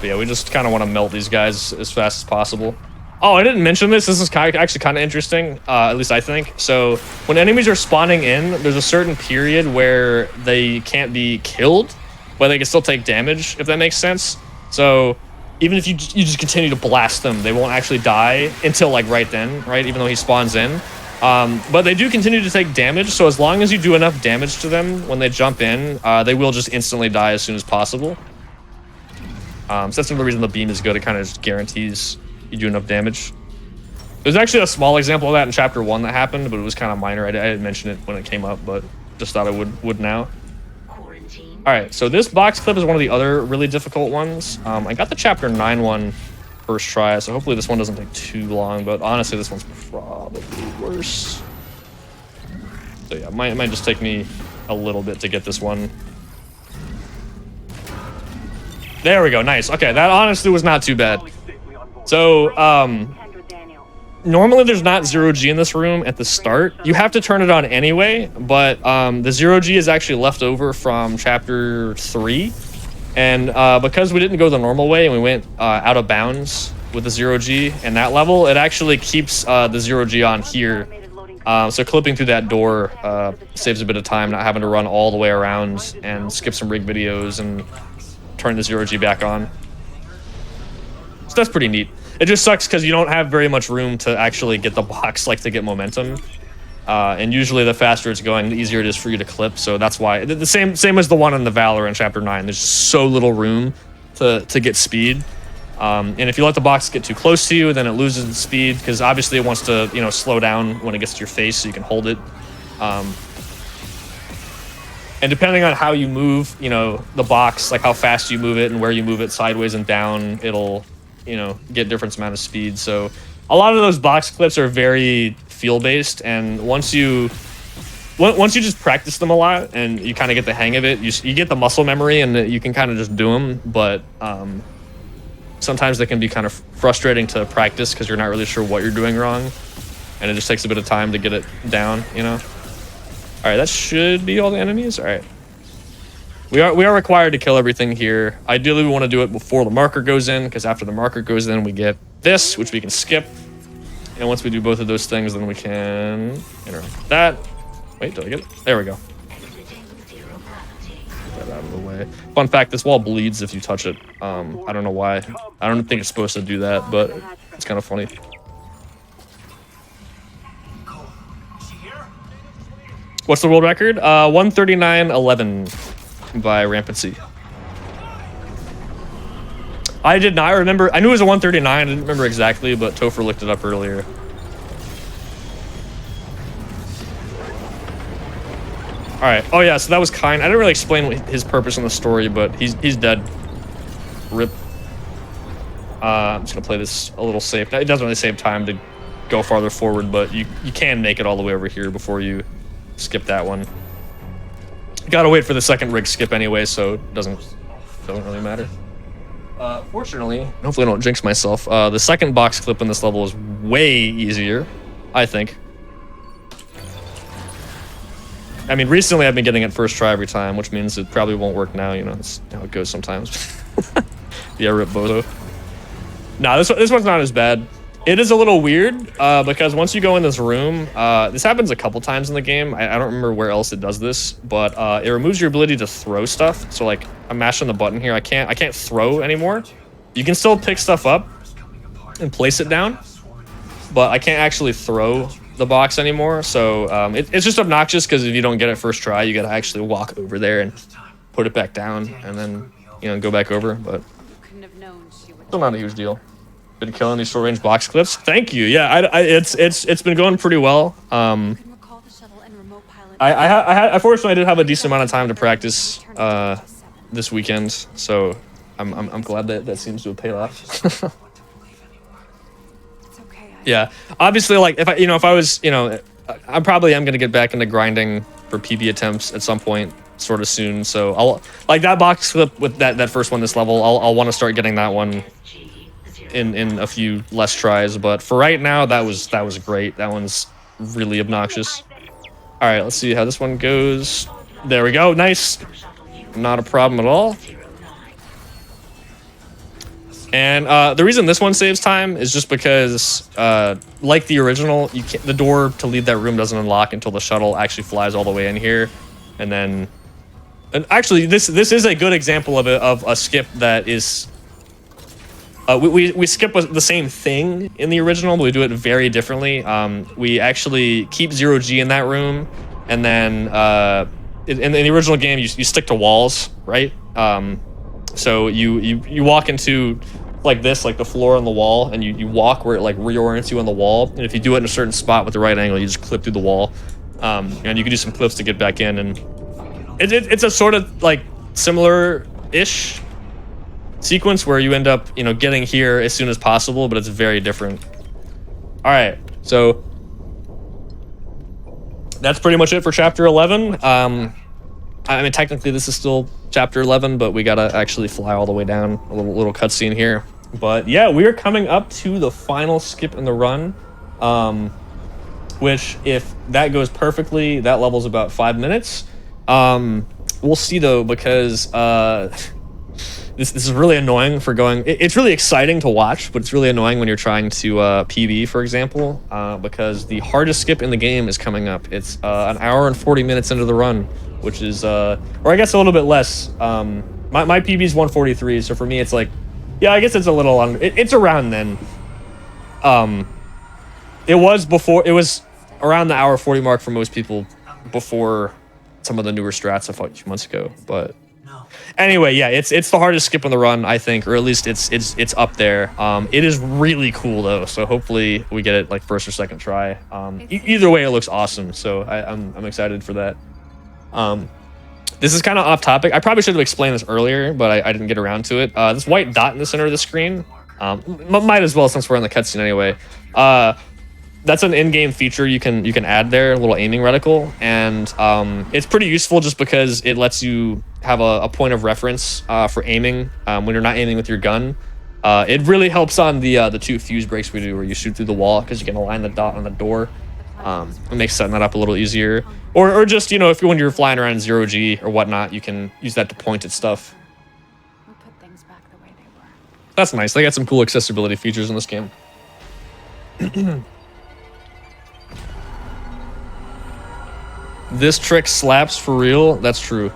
But yeah, we just kind of want to melt these guys as fast as possible. Oh, I didn't mention this. This is actually kind of interesting, at least I think. So when enemies are spawning in, there's a certain period where they can't be killed, but they can still take damage, if that makes sense. So even if you just continue to blast them, they won't actually die until like right then, right? Even though he spawns in. But they do continue to take damage, so as long as you do enough damage to them when they jump in, they will just instantly die as soon as possible. So that's another reason the beam is good. It kind of just guarantees you do enough damage. There's actually a small example of that in chapter 1 that happened, but it was kind of minor. I didn't mention it when it came up, but just thought I would now. All right, so this box clip is one of the other really difficult ones. I got the chapter 9 one first try, so hopefully this one doesn't take too long, but honestly, this one's probably worse. So yeah, might just take me a little bit to get this one. There we go, nice. Okay, that honestly was not too bad. So, normally there's not 0G in this room at the start. You have to turn it on anyway, but the 0G is actually left over from chapter 3. And because we didn't go the normal way and we went out of bounds with the 0G and that level, it actually keeps the 0G on here. So clipping through that door saves a bit of time, not having to run all the way around and skip some rig videos and turn the 0G back on. So that's pretty neat. It just sucks because you don't have very much room to actually get the box, like to get momentum. And usually the faster it's going, the easier it is for you to clip. So that's why the same as the one in the Valor in chapter 9. There's just so little room to get speed. And if you let the box get too close to you, then it loses its speed because obviously it wants to, you know, slow down when it gets to your face so you can hold it. And depending on how you move, you know, the box, like how fast you move it and where you move it sideways and down, it'll, you know, get different amount of speed. So a lot of those box clips are very feel-based, and once you just practice them a lot and you kind of get the hang of it, you get the muscle memory and you can kind of just do them. But sometimes they can be kind of frustrating to practice because you're not really sure what you're doing wrong, and it just takes a bit of time to get it down, you know. All right, that should be all the enemies. All right, we are required to kill everything here. Ideally, we want to do it before the marker goes in, because after the marker goes in, we get this, which we can skip. And once we do both of those things, then we can interact with that. Wait, did I get it? There we go. Get that out of the way. Fun fact, this wall bleeds if you touch it. I don't know why. I don't think it's supposed to do that, but it's kind of funny. What's the world record? 139.11 by Rampancy. I did not remember. I knew it was a 139. I didn't remember exactly, but Topher looked it up earlier. All right. Oh yeah. So that was kind. I didn't really explain his purpose in the story, but he's dead. Rip. I'm just gonna play this a little safe. It doesn't really save time to go farther forward, but you can make it all the way over here before you skip that one. You gotta wait for the second rig skip anyway, so it doesn't really matter. Fortunately, hopefully I don't jinx myself. The second box clip in this level is way easier, I think. I mean, recently I've been getting it first try every time, which means it probably won't work now. You know, that's how it goes sometimes. Yeah, rip Bozo. Nah, this one's not as bad. It is a little weird because once you go in this room, this happens a couple times in the game. I don't remember where else it does this, but it removes your ability to throw stuff. So like I'm mashing the button here. I can't throw anymore. You can still pick stuff up and place it down, but I can't actually throw the box anymore. So it's just obnoxious because if you don't get it first try, you got to actually walk over there and put it back down and then, you know, go back over. But still not a huge deal. Been killing these short range box clips. Thank you. Yeah, it's been going pretty well. I fortunately did have a decent amount of time to practice this weekend, so I'm glad that seems to have paid off. Yeah, obviously, like if I was, I probably am gonna get back into grinding for PB attempts at some point, sort of soon. So I'll like that box clip with that first one this level. I'll want to start getting that one in a few less tries, but for right now that was great. That one's really obnoxious. All right, let's see how this one goes. There we go. Nice. Not a problem at all. And the reason this one saves time is just because, like the original, the door to leave that room doesn't unlock until the shuttle actually flies all the way in here, and actually this is a good example of a skip that is. We skip the same thing in the original, but we do it very differently. We actually keep 0G in that room, and then in the original game, you stick to walls, right? So you walk into like this, like the floor on the wall, and you walk where it like reorients you on the wall. And if you do it in a certain spot with the right angle, you just clip through the wall. And you can do some clips to get back in, and it's a sort of like similar-ish sequence where you end up, getting here as soon as possible, but it's very different. All right, so that's pretty much it for chapter 11. I mean, technically this is still chapter 11, but we gotta actually fly all the way down. A little cutscene here. But yeah, we are coming up to the final skip in the run, which if that goes perfectly, that level's about 5 minutes. We'll see though, because this is really annoying for going. It's really exciting to watch, but it's really annoying when you're trying to PB, for example, because the hardest skip in the game is coming up. It's an hour and 40 minutes into the run, which is, or I guess a little bit less. My PB is 143, so for me it's like, yeah, I guess it's a little under. It's around then. It was around the hour 40 mark for most people before some of the newer strats a few months ago, but. Anyway, yeah, it's the hardest skip on the run, I think, or at least it's up there. It is really cool though, so hopefully we get it like first or second try. Either way, it looks awesome, so I'm excited for that. This is kind of off topic. I probably should have explained this earlier, but I didn't get around to it. This white dot in the center of the screen, might as well since we're on the cutscene anyway. That's an in-game feature you can add there, a little aiming reticle, and it's pretty useful just because it lets you have a point of reference for aiming when you're not aiming with your gun. It really helps on the 2 fuse breaks we do where you shoot through the wall because you can align the dot on the door. It makes setting that up a little easier. Or just, if when you're flying around 0G or whatnot, you can use that to point at stuff. We'll put things back the way they were. That's nice. They got some cool accessibility features in this game. This trick slaps for real. That's true.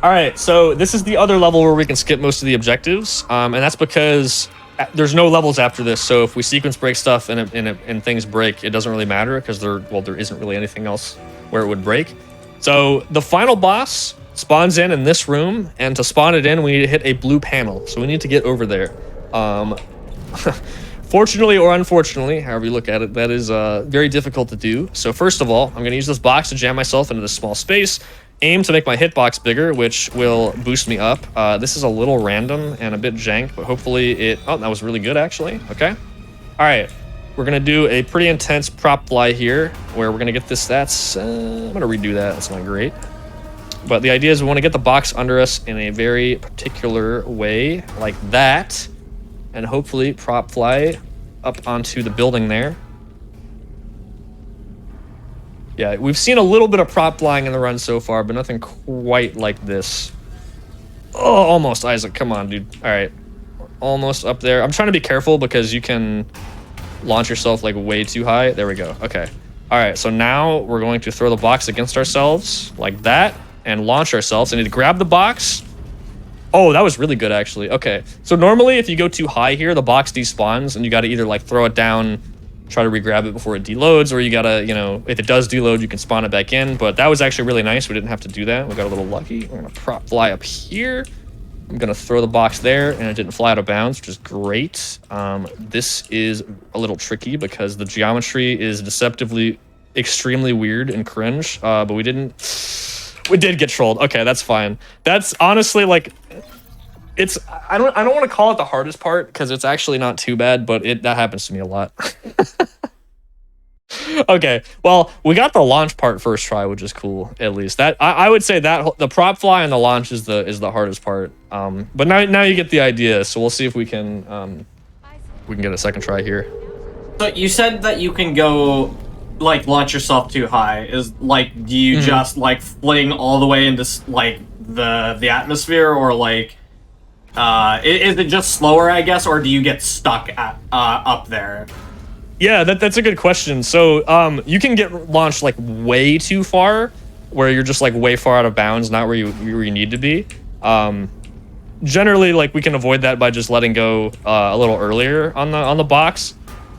All right, so this is the other level where we can skip most of the objectives, and that's because there's no levels after this. So if we sequence break stuff and things break, it doesn't really matter because there isn't really anything else where it would break. So the final boss spawns in this room, and to spawn it in, we need to hit a blue panel. So we need to get over there. Fortunately or unfortunately, however you look at it, that is very difficult to do. So first of all, I'm going to use this box to jam myself into this small space. aim to make my hitbox bigger, which will boost me up. This is a little random and a bit jank, but hopefully it... Oh, that was really good, actually. Okay. All right. We're going to do a pretty intense prop fly here, where we're going to get this... I'm going to redo that. That's not great. But the idea is we want to get the box under us in a very particular way, like that. And hopefully prop fly up onto the building there. Yeah, we've seen a little bit of prop flying in the run so far, but nothing quite like this. Oh, almost, Isaac. Come on, dude. All right. Almost up there. I'm trying to be careful because you can launch yourself like way too high. There we go. Okay. All right, so now we're going to throw the box against ourselves like that and launch ourselves. I need to grab the box. Oh, that was really good, actually. Okay. So normally if you go too high here, the box despawns and you got to either like throw it down, try to re-grab it before it deloads, or you gotta, you know, if it does deload, you can spawn it back in. But that was actually really nice. We didn't have to do that. We got a little lucky. We're gonna prop fly up here. I'm gonna throw the box there, and it didn't fly out of bounds, which is great. This is a little tricky because the geometry is deceptively extremely weird and cringe. But we did get trolled. Okay, that's fine. That's honestly like, it's I don't want to call it the hardest part because it's actually not too bad, but that happens to me a lot. Okay, well, we got the launch part first try, which is cool. At least that I would say that the prop fly and the launch is the hardest part. But now you get the idea. So we'll see if we can get a second try here. So you said that you can go like launch yourself too high. Is like, do you just like fling all the way into like the atmosphere, or like is it just slower, I guess, or do you get stuck at up there? Yeah, that's a good question. So you can get launched like way too far, where you're just like way far out of bounds, not where you need to be. Generally, like we can avoid that by just letting go a little earlier on the box,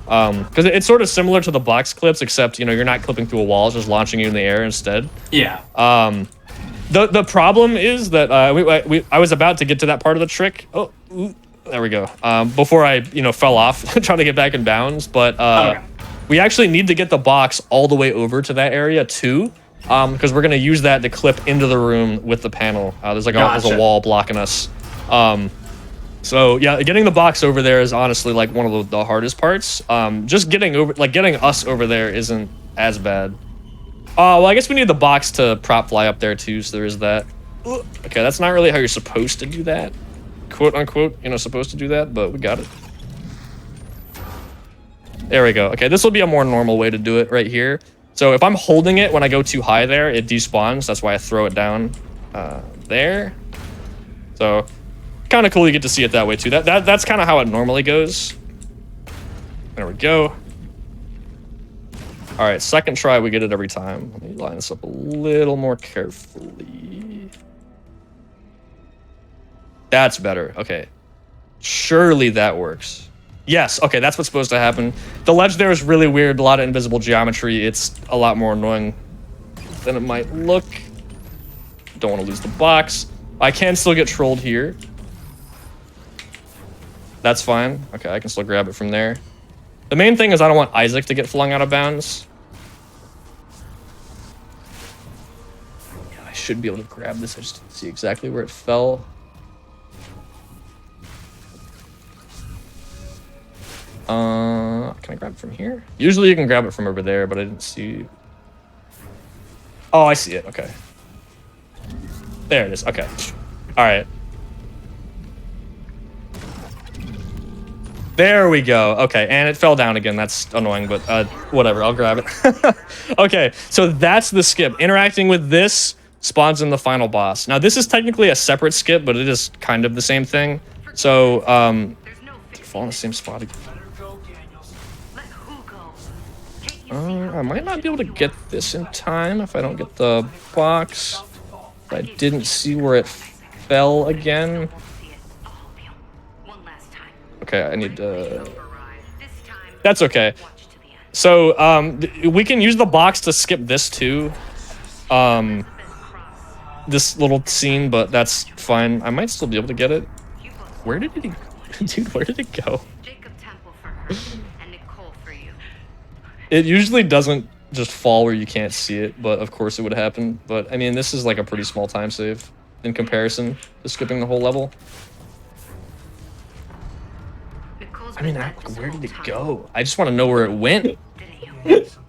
because it's sort of similar to the box clips, except you know you're not clipping through a wall, it's just launching you in the air instead. Yeah. The problem is that I was about to get to that part of the trick. Oh. There we go. Before I, fell off trying to get back in bounds, but okay. We actually need to get the box all the way over to that area too, because we're gonna use that to clip into the room with the panel. There's a wall blocking us. So yeah, getting the box over there is honestly like one of the hardest parts. Just getting us over there isn't as bad. Well, I guess we need the box to prop fly up there too, so there is that. Okay, that's not really how you're supposed to do that. Quote unquote, supposed to do that, but we got it. There we go. Okay, this will be a more normal way to do it right here. So if I'm holding it when I go too high there, it despawns. That's why I throw it down there. So kind of cool you get to see it that way too. That's kind of how it normally goes. There we go. All right, second try, we get it every time. Let me line this up a little more carefully. That's better. Okay. Surely that works. Yes. Okay, that's what's supposed to happen. The ledge there is really weird. A lot of invisible geometry. It's a lot more annoying than it might look. Don't want to lose the box. I can still get trolled here. That's fine. Okay, I can still grab it from there. The main thing is I don't want Isaac to get flung out of bounds. Yeah, I should be able to grab this. I just didn't see exactly where it fell. Can I grab it from here? Usually you can grab it from over there, but I didn't see. Oh, I see it. Okay. There it is. Okay. All right. There we go. Okay, and it fell down again. That's annoying, but whatever. I'll grab it. Okay, so that's the skip. Interacting with this spawns in the final boss. Now, this is technically a separate skip, but it is kind of the same thing. So, fall in the same spot again. I might not be able to get this in time if I don't get the box. I didn't see where it fell again. Okay, I need to... That's okay. So, we can use the box to skip this too. This little scene, but that's fine. I might still be able to get it. Where did it... Dude, where did it go? It usually doesn't just fall where you can't see it, but of course it would happen. But I mean, this is like a pretty small time save in comparison to skipping the whole level. I mean, where did it go? I just want to know where it went.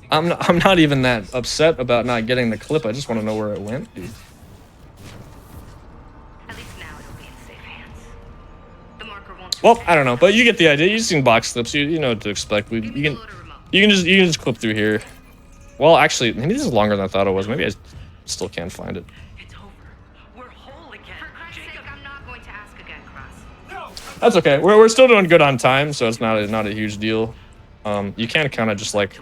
I'm not even that upset about not getting the clip. I just want to know where it went, dude. At least now it'll be in safe hands. The marker won't. Well, I don't know, but you get the idea. You've seen box clips. You know what to expect. You can just clip through here. Well, actually, maybe this is longer than I thought it was. Maybe I still can't find it. It's over. We're whole again. For Christ's sake, I'm not going to ask again, Cross. No. That's okay. We're still doing good on time, so it's not a huge deal. You can kind of just like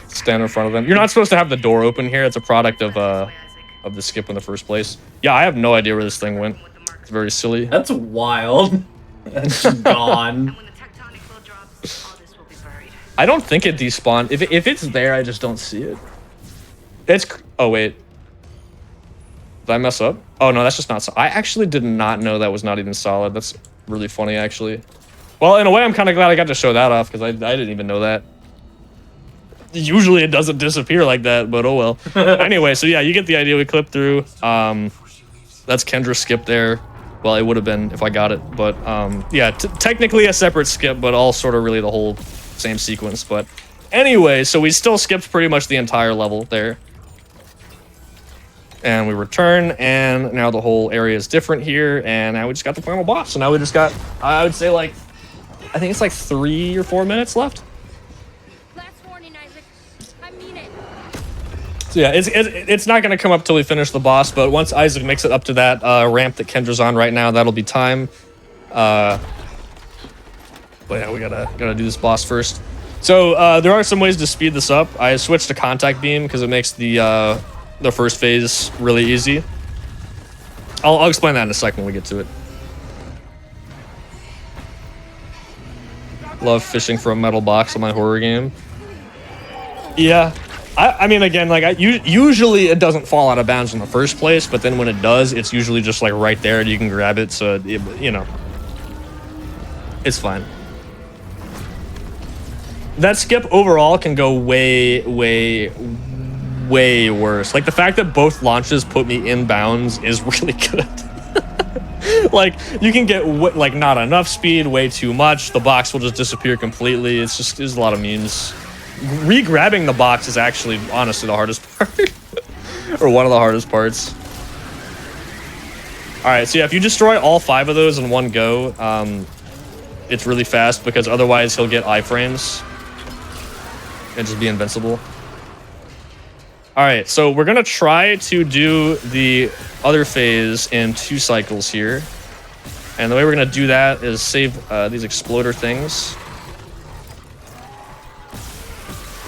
stand in front of them. You're not supposed to have the door open here. It's a product of the skip in the first place. Yeah, I have no idea where this thing went. It's very silly. That's wild. That's just gone. And when the tectonic flow drops, all this will be buried. I don't think it despawned. If it's there, I just don't see it. Oh wait. Did I mess up? Oh no, that's just not. I actually did not know that was not even solid. That's really funny, actually. Well, in a way, I'm kind of glad I got to show that off because I didn't even know that. Usually it doesn't disappear like that, but oh well. Anyway, so yeah, you get the idea. We clipped through. That's Kendra's skip there. Well, it would have been if I got it, but yeah, technically a separate skip, but all sort of really the whole same sequence. But anyway, so we still skipped pretty much the entire level there. And we return, and now the whole area is different here, and now we just got the final boss. So now we just got, I would say, like, I think it's like 3 or 4 minutes left. Last warning, Isaac. I mean it. So yeah, it's not going to come up till we finish the boss, but once Isaac makes it up to that ramp that Kendra's on right now, that'll be time. But yeah, we gotta do this boss first. So there are some ways to speed this up. I switched to contact beam because it makes the first phase really easy. I'll explain that in a second when we get to it. Love fishing for a metal box in my horror game. Yeah, I mean, again, like usually it doesn't fall out of bounds in the first place, but then when it does, it's usually just like right there and you can grab it. So you know, it's fine. That skip overall can go way worse. Like the fact that both launches put me in bounds is really good. Like you can get like not enough speed, way too much. The box will just disappear completely. There's a lot of memes. Re-grabbing the box is actually honestly the hardest part, or one of the hardest parts. All right, so yeah, if you destroy all 5 of those in one go, it's really fast because otherwise he'll get iframes and just be invincible. All right, so we're gonna try to do the other phase in 2 cycles here. And the way we're gonna do that is save these exploder things.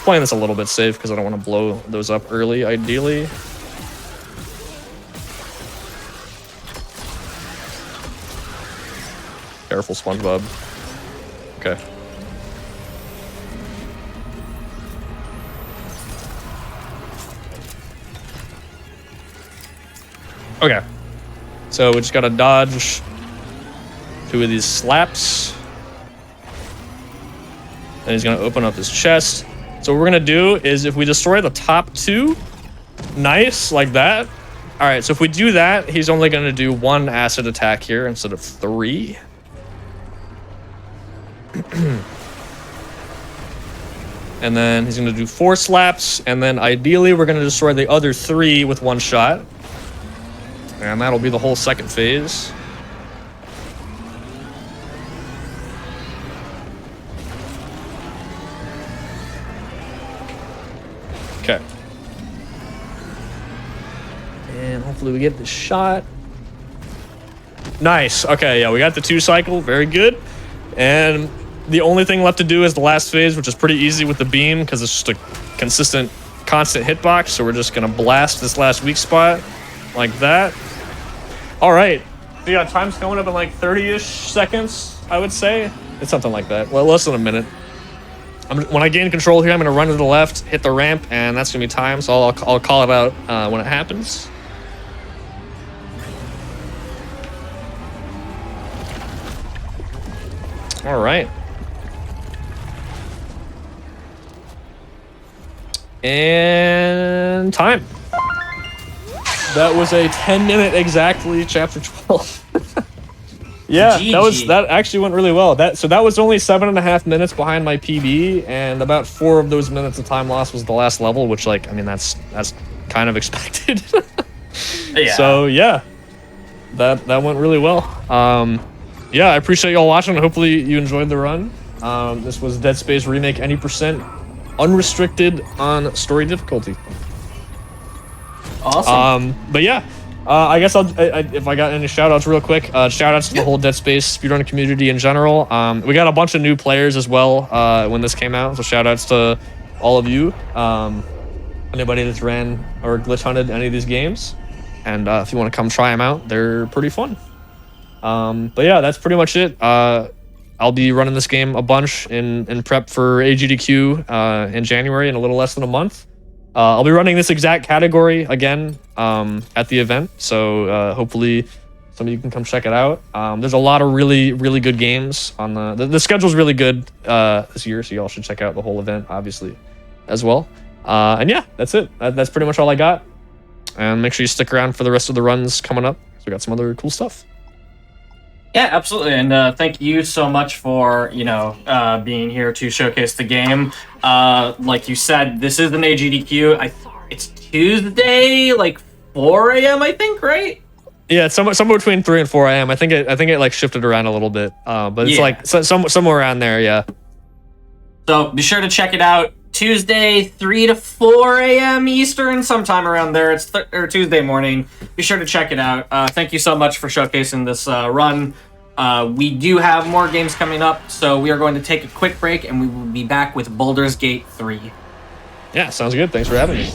Playing this a little bit safe because I don't want to blow those up early, ideally. Careful, SpongeBob. Okay. Okay, so we just gotta dodge 2 of these slaps. And he's gonna open up his chest. So what we're gonna do is if we destroy the top 2, nice, like that. All right, so if we do that, he's only gonna do 1 acid attack here instead of 3. And then he's gonna do 4 slaps, and then ideally we're gonna destroy the other 3 with 1 shot. And that'll be the whole second phase. Okay. And hopefully we get the shot. Nice. Okay, yeah, we got the 2 cycle. Very good. And the only thing left to do is the last phase, which is pretty easy with the beam because it's just a consistent, constant hitbox. So we're just going to blast this last weak spot like that. All right. So yeah, time's coming up in like 30-ish seconds, I would say. It's something like that. Well, less than a minute. When I gain control here, I'm going to run to the left, hit the ramp, and that's going to be time. So I'll call it out when it happens. All right. And time. That was a 10-minute exactly, chapter 12. Yeah, GG. that actually went really well. That was only 7.5 minutes behind my PB, and about 4 of those minutes of time lost was the last level, which, like, I mean, that's kind of expected. Yeah. So yeah, that went really well. Yeah, I appreciate y'all watching. Hopefully you enjoyed the run. This was Dead Space Remake any percent, unrestricted on story difficulty. Awesome. But yeah, I guess if I got any shout outs real quick, shout outs to the whole Dead Space speedrunning community in general. We got a bunch of new players as well when this came out, so shout outs to all of you. Anybody that's ran or glitch hunted any of these games, and if you want to come try them out, they're pretty fun. But yeah, that's pretty much it. I'll be running this game a bunch in prep for AGDQ in January in a little less than a month. I'll be running this exact category again at the event, so hopefully some of you can come check it out. There's a lot of really good games on the schedule's really good this year, so y'all should check out the whole event obviously as well. And yeah, that's it. That's pretty much all I got. And make sure you stick around for the rest of the runs coming up, so we got some other cool stuff. Yeah, absolutely, and thank you so much for being here to showcase the game. Like you said, this is an AGDQ. It's Tuesday, like 4 a.m. I think, right? Yeah, it's somewhere between 3 and 4 a.m. I think it like shifted around a little bit, but it's like somewhere around there. Yeah. So be sure to check it out. Tuesday, 3 to 4 a.m. Eastern, sometime around there. It's Tuesday morning. Be sure to check it out. Thank you so much for showcasing this run. We do have more games coming up, so we are going to take a quick break, and we will be back with Baldur's Gate 3. Yeah, sounds good. Thanks for having me.